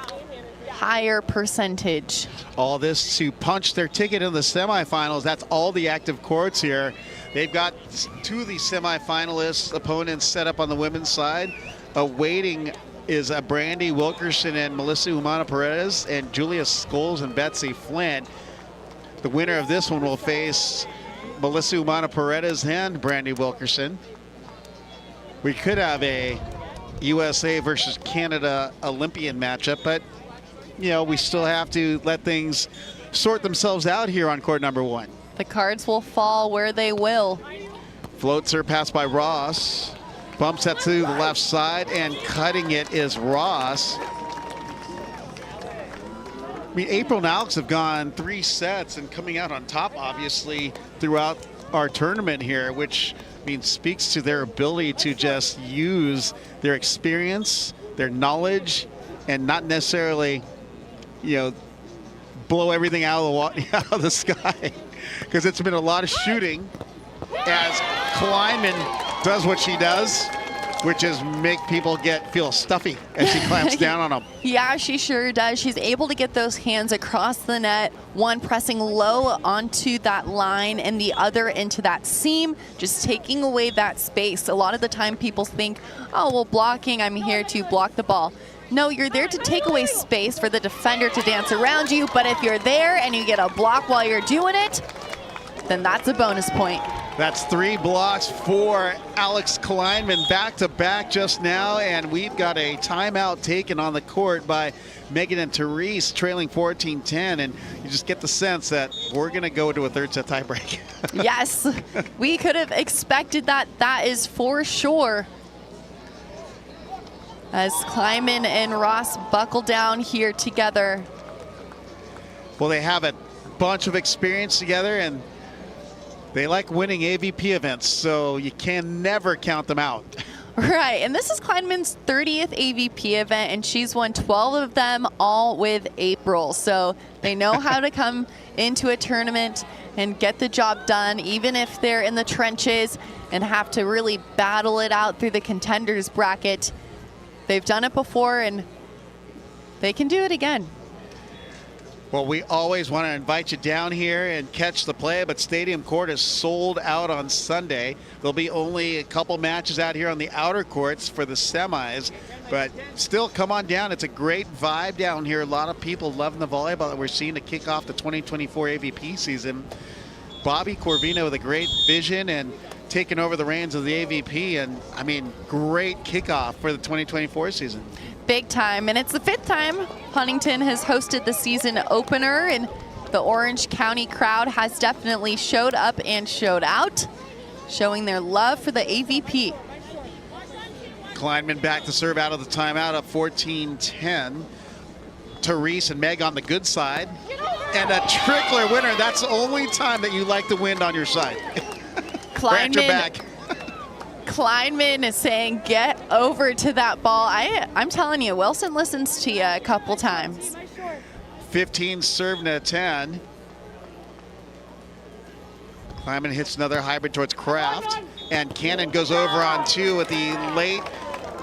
higher percentage. All this to punch their ticket in the semifinals. That's all the active courts here. They've got 2 of the semifinalists opponents set up on the women's side. Awaiting is Brandy Wilkerson and Melissa Umana Perez, and Julia Scholes and Betsy Flint. The winner of this one will face Melissa Umana Perez and Brandy Wilkerson. We could have a USA versus Canada Olympian matchup, but you know, we still have to let things sort themselves out here on court number 1. The cards will fall where they will. Floats her pass by Ross. Bumps that to the left side, and cutting it is Ross. I mean, April and Alex have gone 3 sets and coming out on top, obviously, throughout our tournament here, which speaks to their ability to just use their experience, their knowledge, and not necessarily, you know, blow everything out of the sky, because it's been a lot of shooting as Klineman does what she does, which is make people feel stuffy as she clamps down on them. Yeah, she sure does. She's able to get those hands across the net, one pressing low onto that line and the other into that seam, just taking away that space. A lot of the time people think, oh, well, blocking, I'm here to block the ball. No, you're there to take away space for the defender to dance around you, but if you're there and you get a block while you're doing it, then that's a bonus point. That's 3 blocks for Alex Klineman back-to-back just now, and we've got a timeout taken on the court by Megan and Therese, trailing 14-10, and you just get the sense that we're going to go to a third set tiebreak. Yes, we could have expected that. That is for sure. As Klineman and Ross buckle down here together. Well, they have a bunch of experience together, and they like winning AVP events, so you can never count them out. Right, and this is Kleinman's 30th AVP event, and she's won 12 of them, all with April. So they know how to come into a tournament and get the job done, even if they're in the trenches and have to really battle it out through the contenders bracket. They've done it before, and they can do it again. Well, we always want to invite you down here and catch the play, but Stadium Court is sold out on Sunday. There'll be only a couple matches out here on the outer courts for the semis, but still come on down. It's a great vibe down here. A lot of people loving the volleyball that we're seeing to kick off the 2024 AVP season. Bobby Corvino with a great vision and taking over the reins of the AVP, and I mean, great kickoff for the 2024 season. Big time, and it's the 5th time Huntington has hosted the season opener, and the Orange County crowd has definitely showed up and showed out, showing their love for the AVP. Klineman back to serve out of the timeout at 14-10. Therese and Meg on the good side, and a trickler winner. That's the only time that you like the wind on your side. Klineman is saying, get over to that ball. I'm telling you, Wilson listens to you a couple times. 15 serving at 10. Klineman hits another hybrid towards Kraft, and Cannon goes over on 2 with the late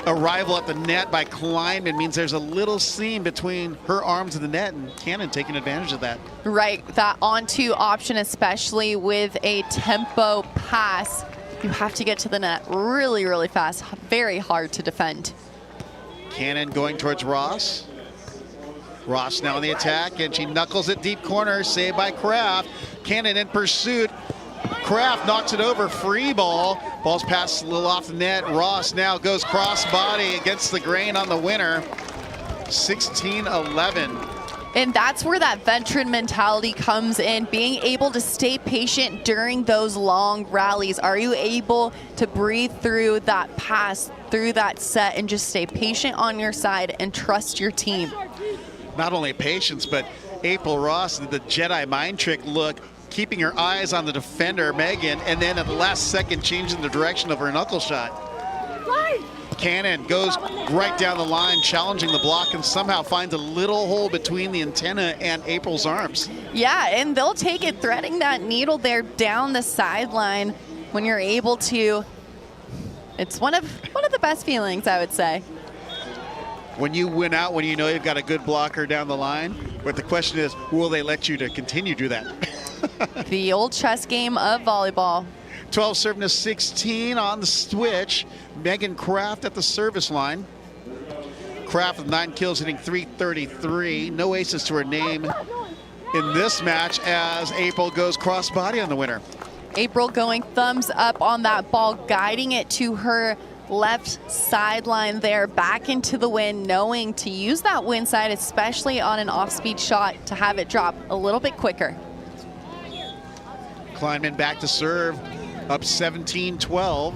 arrival at the net by Klineman. Means there's a little seam between her arms and the net, and Cannon taking advantage of that. Right, that on-2 option, especially with a tempo pass. You have to get to the net really, really fast. Very hard to defend. Cannon going towards Ross. Ross now on the attack, and she knuckles it deep corner, saved by Kraft. Cannon in pursuit. Kraft knocks it over, free ball. Ball's passed a little off the net. Ross now goes cross body against the grain on the winner. 16-11. And that's where that veteran mentality comes in, being able to stay patient during those long rallies. Are you able to breathe through that pass, through that set, and just stay patient on your side and trust your team? Not only patience, but April Ross did the Jedi mind trick look, keeping her eyes on the defender, Megan, and then at the last second changing the direction of her knuckle shot. Cannon goes right down the line, challenging the block, and somehow finds a little hole between the antenna and April's arms. Yeah, and they'll take it, threading that needle there down the sideline when you're able to. It's one of the best feelings, I would say. When you win out, when you know you've got a good blocker down the line, but the question is, will they let you to continue to do that? The old chess game of volleyball. 12 serving to 16 on the switch. Megan Kraft at the service line. Kraft with 9 kills, hitting .333. No aces to her name in this match as April goes cross-body on the winner. April going thumbs up on that ball, guiding it to her left sideline there, back into the wind, knowing to use that wind side, especially on an off-speed shot, to have it drop a little bit quicker. Kleinman back to serve, up 17-12.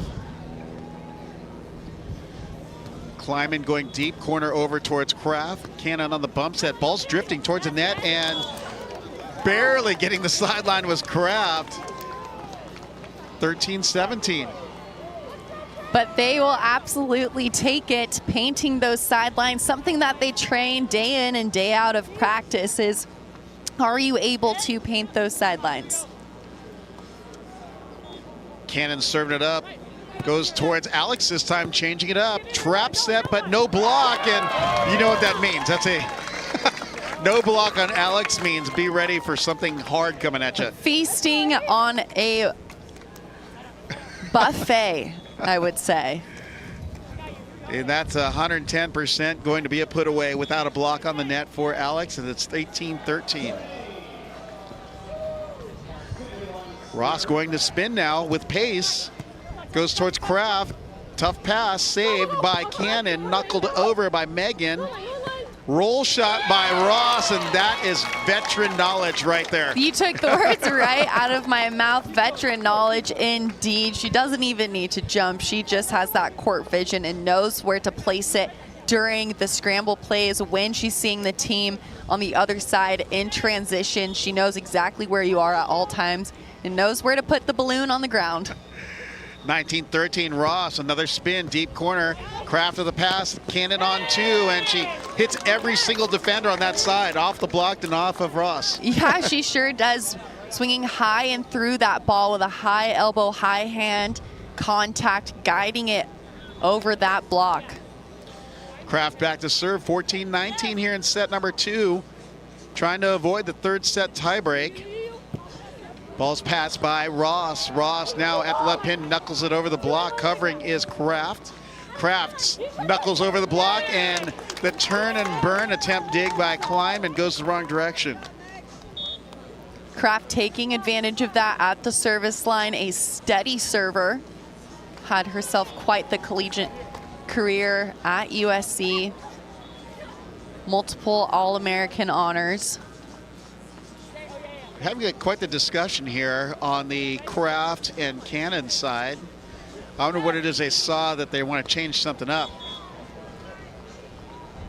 Kleinman going deep, corner over towards Kraft. Cannon on the bump set, ball's drifting towards the net, and barely getting the sideline was Kraft. 13-17. But they will absolutely take it, painting those sidelines. Something that they train day in and day out of practice is, are you able to paint those sidelines? Cannon serving it up, goes towards Alex this time, changing it up. Trap set, but no block, and you know what that means. That's a no block on Alex means be ready for something hard coming at you. Feasting on a buffet, I would say. And that's 110% going to be a put away without a block on the net for Alex, and it's 18-13. Ross going to spin now with pace. Goes towards Kraft. Tough pass saved by Cannon. Knuckled over by Megan. Roll shot by Ross, and that is veteran knowledge right there. You took the words right out of my mouth. Veteran knowledge indeed. She doesn't even need to jump. She just has that court vision and knows where to place it during the scramble plays when she's seeing the team on the other side in transition. She knows exactly where you are at all times and knows where to put the balloon on the ground. 19-13 Ross, another spin, deep corner. Kraft of the pass, Cannon on 2, and she hits every single defender on that side, off the block and off of Ross. Yeah, she sure does. Swinging high and through that ball with a high elbow, high hand contact, guiding it over that block. Kraft back to serve, 14-19 here in set number 2. Trying to avoid the third set tiebreak. Ball's passed by Ross. Ross now at the left pin, knuckles it over the block. Covering is Kraft. Kraft knuckles over the block, and the turn and burn attempt dig by Kleinman goes the wrong direction. Kraft taking advantage of that at the service line. A steady server. Had herself quite the collegiate career at USC. Multiple All-American honors. Having quite the discussion here on the Kraft and Cannon side. I wonder what it is they saw that they want to change something up.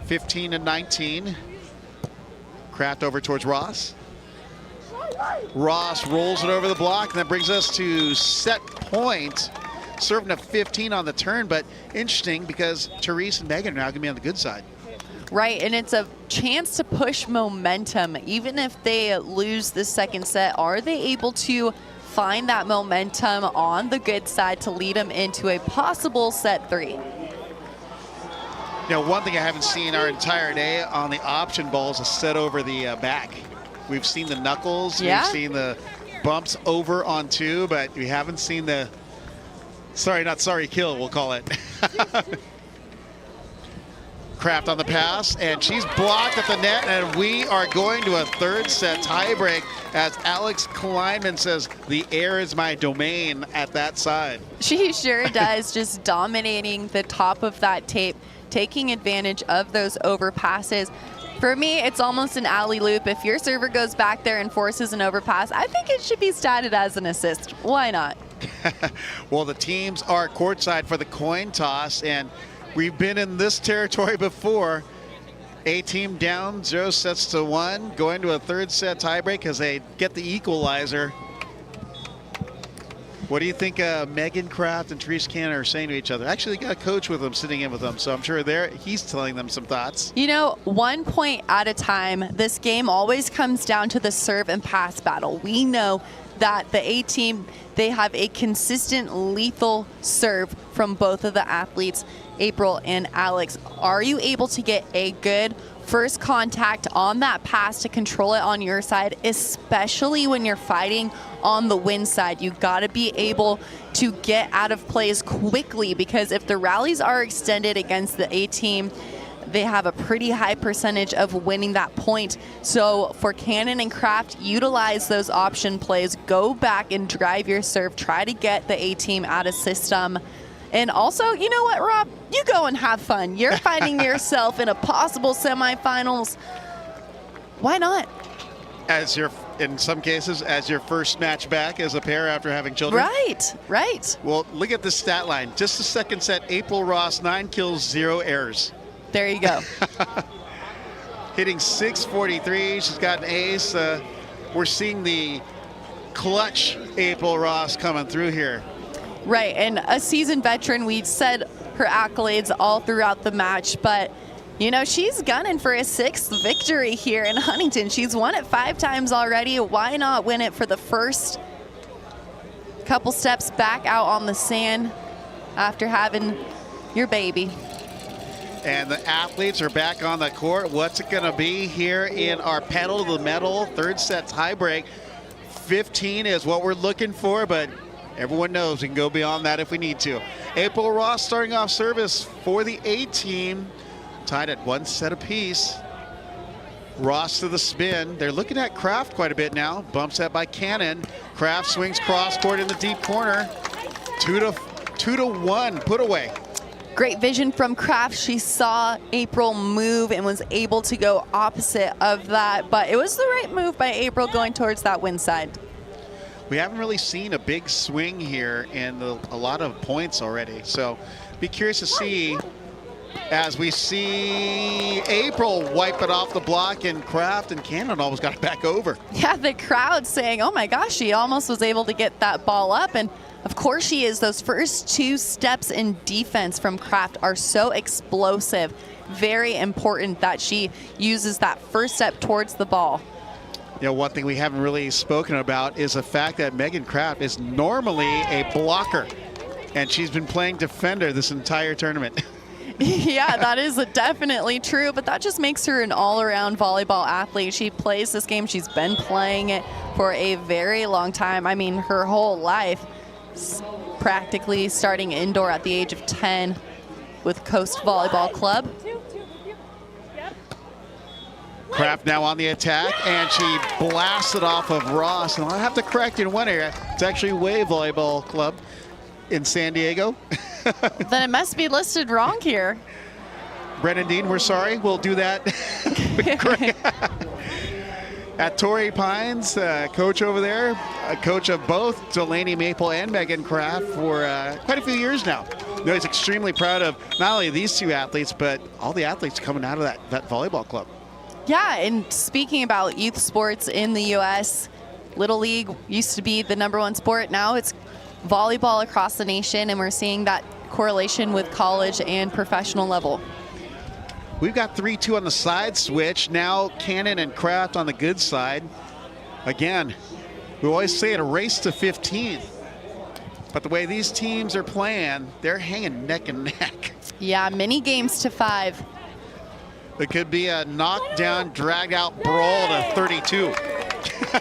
15-19. Kraft over towards Ross. Ross rolls it over the block, and that brings us to set point. Serving a 15 on the turn, but interesting because Therese and Megan are now going to be on the good side. Right, and it's a chance to push momentum. Even if they lose the second set, are they able to find that momentum on the good side to lead them into a possible set 3? You know, one thing I haven't seen our entire day on the option balls is set over the back. We've seen the knuckles, yeah. We've seen the bumps over on 2, but we haven't seen the sorry, not sorry kill, we'll call it. Kraft on the pass, and she's blocked at the net, and we are going to a third set tiebreak as Alex Kleinman says, the air is my domain at that side. She sure does, just dominating the top of that tape, taking advantage of those overpasses. For me, it's almost an alley-oop. If your server goes back there and forces an overpass, I think it should be statted as an assist. Why not? Well, the teams are courtside for the coin toss, and we've been in this territory before. A team down 0-1, going to a third set tiebreak as they get the equalizer. What do you think Megan Kraft and Therese Cannon are saying to each other? Actually, they got a coach with them, sitting in with them, so I'm sure he's telling them some thoughts. You know, 1 point at a time, this game always comes down to the serve and pass battle. We know that the A team, they have a consistent lethal serve from both of the athletes, April and Alex. Are you able to get a good first contact on that pass to control it on your side, especially when you're fighting on the win side? You got to be able to get out of plays quickly, because if the rallies are extended against the A team, they have a pretty high percentage of winning that point. So for Cannon and Kraft, utilize those option plays, go back and drive your serve, try to get the A team out of system. And also, you know what, Rob? You go and have fun. You're finding yourself in a possible semifinals. Why not? In some cases, as your first match back as a pair after having children. Right. Well, look at this stat line. Just the second set, April Ross, 9 kills, 0 errors. There you go. Hitting .643. She's got an ace. We're seeing the clutch April Ross coming through here. Right, and a seasoned veteran. We said her accolades all throughout the match, but you know, she's gunning for a 6th victory here in Huntington. She's won it 5 times already. Why not win it for the first couple steps back out on the sand after having your baby? And the athletes are back on the court. What's it going to be here in our pedal to the metal third set tiebreak? 15 is what we're looking for, but everyone knows we can go beyond that if we need to. April Ross starting off service for the A team, tied at 1 set apiece. Ross to the spin. They're looking at Kraft quite a bit now. Bump set by Cannon. Kraft swings cross court in the deep corner. 2-1 put away. Great vision from Kraft. She saw April move and was able to go opposite of that, but it was the right move by April going towards that win side. We haven't really seen a big swing here and a lot of points already. So be curious to see as we see April wipe it off the block, and Kraft and Cannon almost got it back over. Yeah, the crowd saying, oh my gosh, she almost was able to get that ball up. And of course she is. Those first 2 steps in defense from Kraft are so explosive. Very important that she uses that first step towards the ball. You know, one thing we haven't really spoken about is the fact that Megan Kraft is normally a blocker, and she's been playing defender this entire tournament. Yeah, that is definitely true, but that just makes her an all-around volleyball athlete. She plays this game. She's been playing it for a very long time. I mean, her whole life, practically starting indoor at the age of 10 with Coast Volleyball Club. Kraft now on the attack, and she blasted off of Ross. And I'll have to correct you in one area. It's actually Wave Volleyball Club in San Diego. Then it must be listed wrong here. Brennan Dean, we're sorry. We'll do that. At Torrey Pines, coach over there, a coach of both Delaney Maple and Megan Kraft for quite a few years now. You know, he's extremely proud of not only these 2 athletes, but all the athletes coming out of that volleyball club. Yeah, and speaking about youth sports in the U.S., Little League used to be the #1 sport. Now it's volleyball across the nation, and we're seeing that correlation with college and professional level. We've got 3-2 on the side switch. Now Cannon and Kraft on the good side. Again, we always say it, a race to 15th. But the way these teams are playing, they're hanging neck and neck. Yeah, many games to 5. It could be a knockdown, dragged out brawl to 32.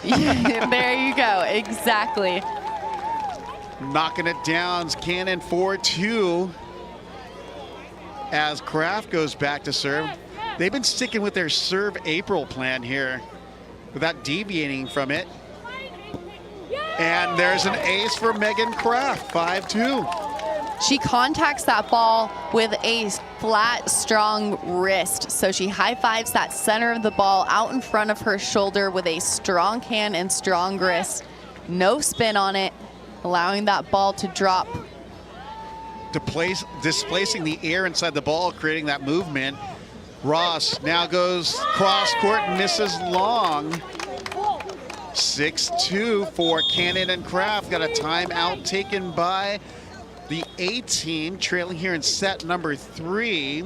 Yeah, there you go, exactly. Knocking it down, Cannon 4-2. as Kraft goes back to serve. They've been sticking with their serve April plan here without deviating from it. And there's an ace for Megan Kraft, 5-2. She contacts that ball with a flat, strong wrist. So she high-fives that center of the ball out in front of her shoulder with a strong hand and strong wrist. No spin on it, allowing that ball to drop. Displacing the air inside the ball, creating that movement. Ross now goes cross court and misses long. 6-2 for Cannon and Kraft. Got a timeout taken by the A team, trailing here in set number 3.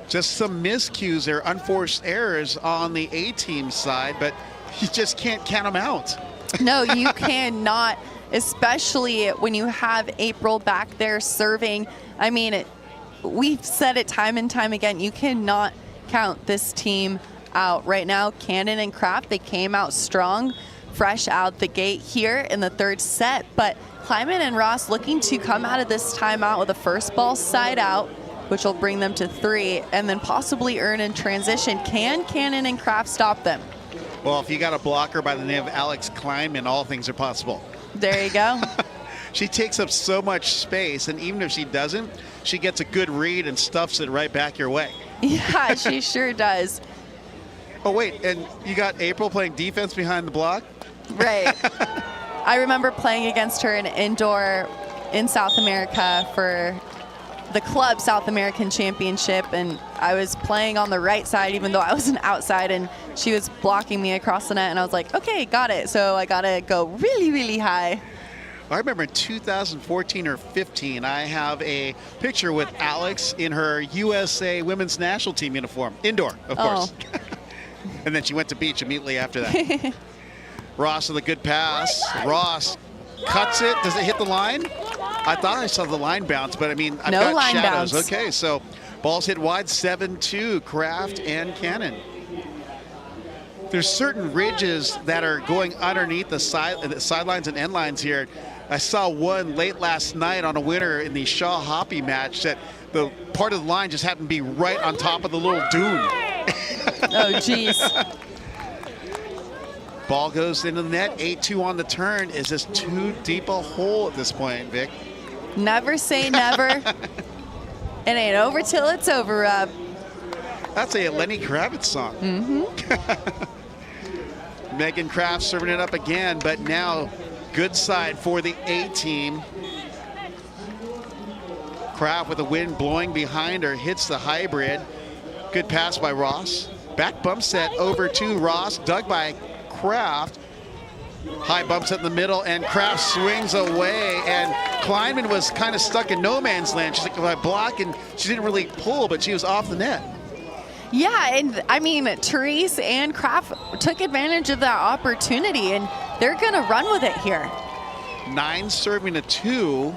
Just some miscues there, unforced errors on the A team side, but you just can't count them out. No, you cannot, especially when you have April back there serving. I mean, we've said it time and time again, you cannot count this team out. Right now, Cannon and Kraft, they came out strong, fresh out the gate here in the 3rd set, but Klineman and Ross looking to come out of this timeout with a first ball side out, which will bring them to 3, and then possibly earn in transition. Can Cannon and Kraft stop them? Well, if you got a blocker by the name of Alex Kleinman, all things are possible. There you go. She takes up so much space, and even if she doesn't, she gets a good read and stuffs it right back your way. Yeah, she sure does. Oh, wait, and you got April playing defense behind the block? Right. I remember playing against her in indoor in South America for the club South American Championship, and I was playing on the right side even though I was an outside, and she was blocking me across the net, and I was like, okay, got it. So I got to go really, really high. I remember in 2014 or 15, I have a picture with Alex in her USA women's national team uniform, indoor, of course. And then she went to beach immediately after that. Ross with a good pass. Ross cuts it. Does it hit the line? I thought I saw the line bounce, but I mean, I've got line shadows. bounce. Okay, so ball's hit wide, 7-2, Kraft and Cannon. There's certain ridges that are going underneath the sidelines and end lines here. I saw one late last night on a winner in the Shaw Hoppy match that the part of the line just happened to be right on top of the little dune. Oh, geez. Ball goes into the net, 8-2 on the turn. Is this too deep a hole at this point, Vic? Never say never. It ain't over till it's over, Rob. That's a Lenny Kravitz song. Megan Kraft serving it up again, but now good side for the A team. Kraft with the wind blowing behind her, hits the hybrid. Good pass by Ross. Back bump set over to Ross, dug by Kraft. High bump set in the middle, and Kraft swings away, and Kleinman was kind of stuck in no man's land. She's like, if I block, and she didn't really pull, but she was off the net. Yeah, and I mean, Therese and Kraft took advantage of that opportunity, and they're going to run with it here. 9 serving to 2.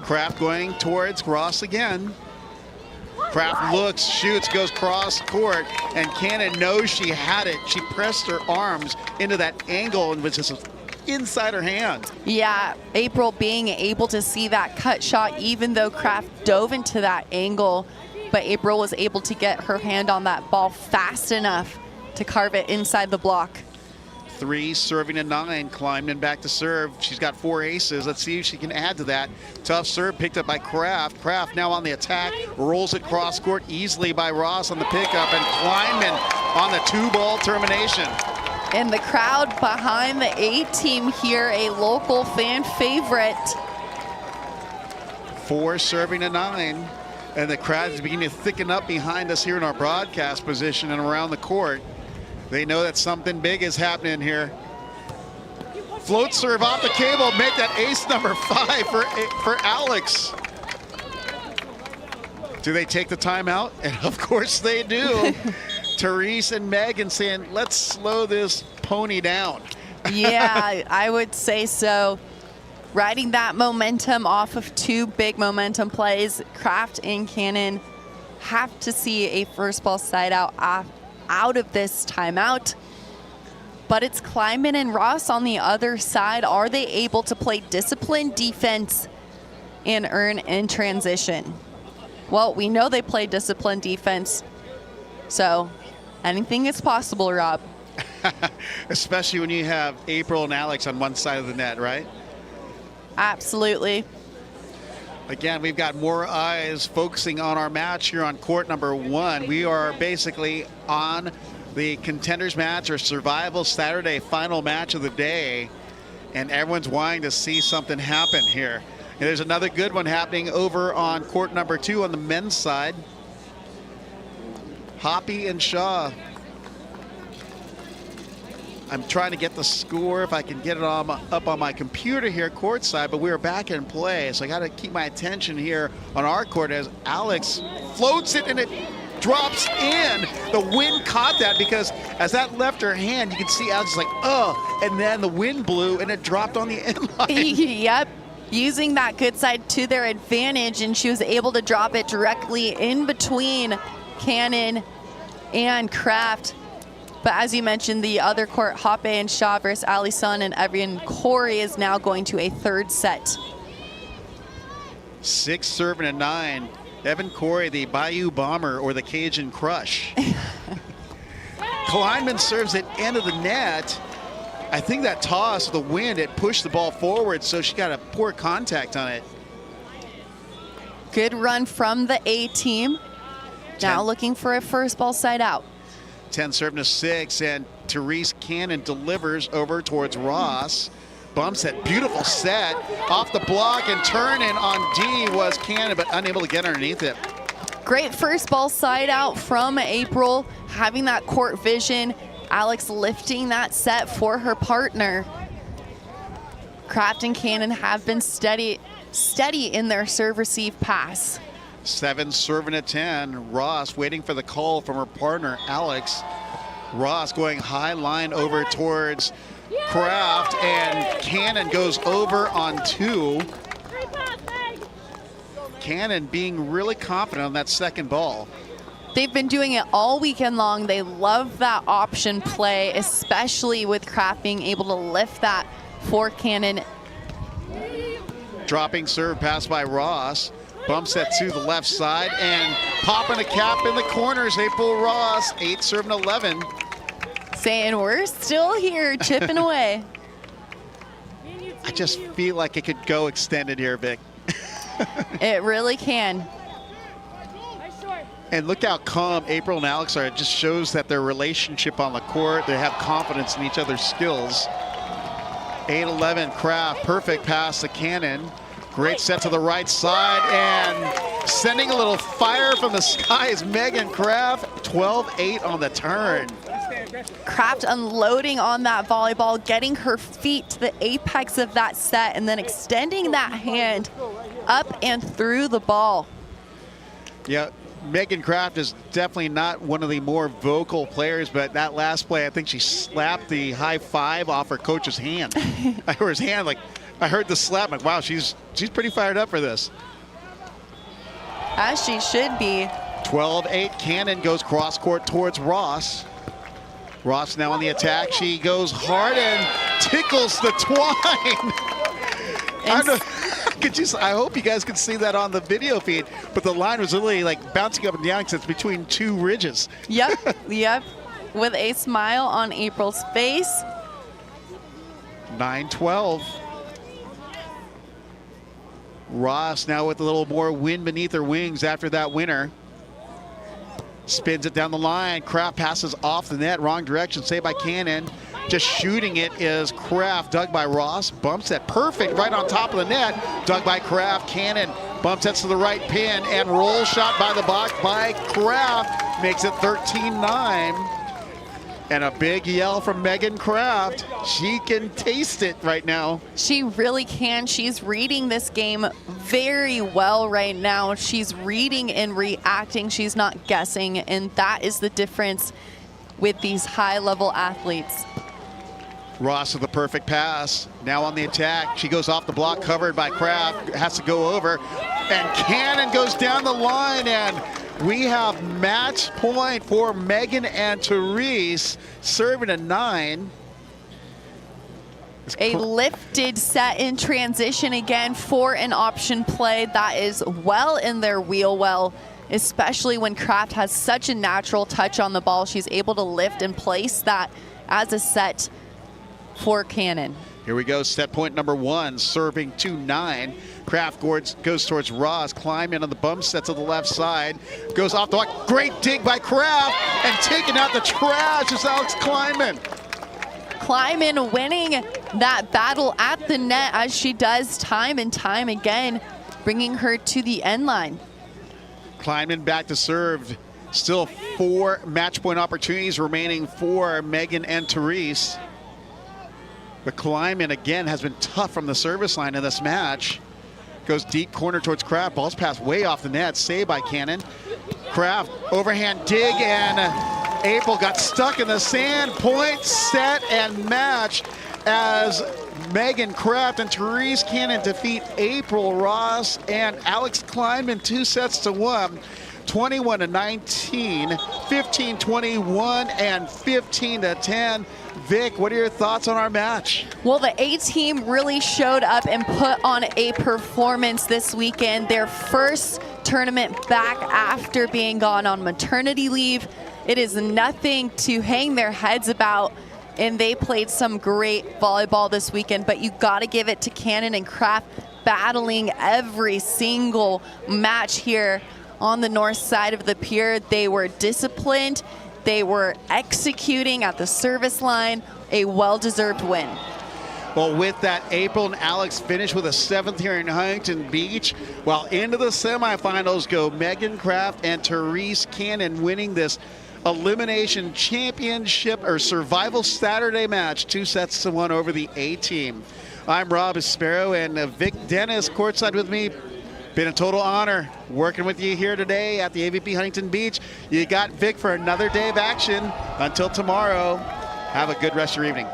Kraft going towards Ross again. Kraft looks, shoots, goes cross court, and Cannon knows she had it. She pressed her arms into that angle and was just inside her hand. Yeah, April being able to see that cut shot, even though Kraft dove into that angle, but April was able to get her hand on that ball fast enough to carve it inside the block. 3 serving to 9. Klineman back to serve. She's got 4 aces. Let's see if she can add to that. Tough serve picked up by Kraft. Kraft now on the attack. Rolls it cross court easily by Ross on the pickup. And Klineman on the 2-ball termination. And the crowd behind the A team here, a local fan favorite. 4 serving to 9. And the crowd is beginning to thicken up behind us here in our broadcast position and around the court. They know that something big is happening here. Float serve off the cable, make that ace number 5 for Alex. Do they take the timeout? And of course they do. Therese and Megan saying, let's slow this pony down. Yeah, I would say so. Riding that momentum off of 2 big momentum plays, Kraft and Cannon have to see a first ball side out of this timeout. But it's Klineman and Ross on the other side. Are they able to play disciplined defense and earn in transition. Well, we know they play disciplined defense, so anything is possible, Rob. Especially when you have April and Alex on one side of the net, right? Absolutely. Again, we've got more eyes focusing on our match here on court number 1. We are basically on the contenders match or survival Saturday final match of the day, and everyone's wanting to see something happen here. And there's another good one happening over on court number 2 on the men's side. Hoppy and Shaw. I'm trying to get the score if I can get it up on my computer here courtside, but we are back in play, so I got to keep my attention here on our court as Alex floats it and it drops in. The wind caught that because as that left her hand, you can see Alex is like, oh, and then the wind blew and it dropped on the inline. Yep, using that good side to their advantage, and she was able to drop it directly in between Cannon and Kraft. But as you mentioned, the other court, Hoppe and Shaw versus Allison and Evian Corey, is now going to a third set. 6 serving a 9. Evan Corey, the Bayou Bomber or the Cajun Crush. Kleinman serves it end of the net. I think that toss, the wind, it pushed the ball forward, so she got a poor contact on it. Good run from the A team. Now looking for a first ball side out. 10 serving to 6, and Therese Cannon delivers over towards Ross. Bumps that beautiful set off the block, and turn in on D was Cannon, but unable to get underneath it. Great first ball side out from April, having that court vision. Alex lifting that set for her partner. Kraft and Cannon have been steady in their serve receive pass. 7 serving at 10. Ross waiting for the call from her partner, Alex. Ross going high line over towards Kraft, and Cannon goes over on 2. Cannon being really confident on that second ball. They've been doing it all weekend long. They love that option play, especially with Kraft being able to lift that for Cannon. Dropping serve pass by Ross. Bumps that to the left side and popping a cap in the corners. April Ross, 8 serving 11. Saying we're still here, chipping away. I just feel like it could go extended here, Vic. It really can. And look how calm April and Alex are. It just shows that their relationship on the court, they have confidence in each other's skills. 8-11 Kraft, perfect pass to Cannon. Great set to the right side, and sending a little fire from the sky is Megan Kraft. 12-8 on the turn. Kraft unloading on that volleyball, getting her feet to the apex of that set, and then extending that hand up and through the ball. Yeah, Megan Kraft is definitely not one of the more vocal players, but that last play, I think she slapped the high five off her coach's hand. I heard his hand, like, I heard the slap, like, wow, she's pretty fired up for this. As she should be. 12-8, Cannon goes cross court towards Ross. Ross now on the attack. She goes hard and tickles the twine. I hope you guys can see that on the video feed, but the line was literally like bouncing up and down because it's between 2 ridges. Yep, yep. With a smile on April's face. 9-12. Ross now with a little more wind beneath her wings after that winner. Spins it down the line. Kraft passes off the net, wrong direction, saved by Cannon. Just shooting it is Kraft, dug by Ross. Bumps that perfect right on top of the net, dug by Kraft. Cannon bumps that to the right pin, and roll shot by the box by Kraft makes it 13-9. And a big yell from Megan Kraft. She can taste it right now. She really can. She's reading this game very well right now. She's reading and reacting. She's not guessing, and that is the difference with these high-level athletes. Ross with the perfect pass. Now on the attack. She goes off the block, covered by Kraft. Has to go over. And Cannon goes down the line, and we have match point for Megan and Therese, serving a 9. A lifted set in transition again for an option play that is well in their wheel well, especially when Kraft has such a natural touch on the ball. She's able to lift and place that as a set for Cannon. Here we go, set point number 1, serving 2-9. Kraft goes towards Ross. Klineman on the bump set to the left side. Goes off the block. Great dig by Kraft, and taking out the trash is Alex Klineman. Kleinman winning that battle at the net, as she does time and time again, bringing her to the end line. Kleinman back to serve. Still 4 match point opportunities remaining for Megan and Therese. But Kleinman again has been tough from the service line in this match. Goes deep corner towards Kraft. Ball's passed way off the net. Saved by Cannon. Kraft overhand dig, and April got stuck in the sand. Point, set, and match as Megan Kraft and Therese Cannon defeat April Ross and Alex Klineman 2-1. 21-19, 15-21, and 15-10. Vic, what are your thoughts on our match? Well, the A team really showed up and put on a performance this weekend. Their first tournament back after being gone on maternity leave. It is nothing to hang their heads about, and they played some great volleyball this weekend, but you got to give it to Cannon and Kraft battling every single match here on the north side of the pier. They were disciplined. They were executing at the service line. A well-deserved win. Well, with that, April and Alex finish with a 7th here in Huntington Beach. While into the semifinals go Megan Kraft and Therese Cannon, winning this elimination championship or survival Saturday match, 2-1 over the A team. I'm Rob Sparrow, and Vic Dennis courtside with me. Been a total honor working with you here today at the AVP Huntington Beach. You got Vic for another day of action. Until tomorrow, have a good rest of your evening.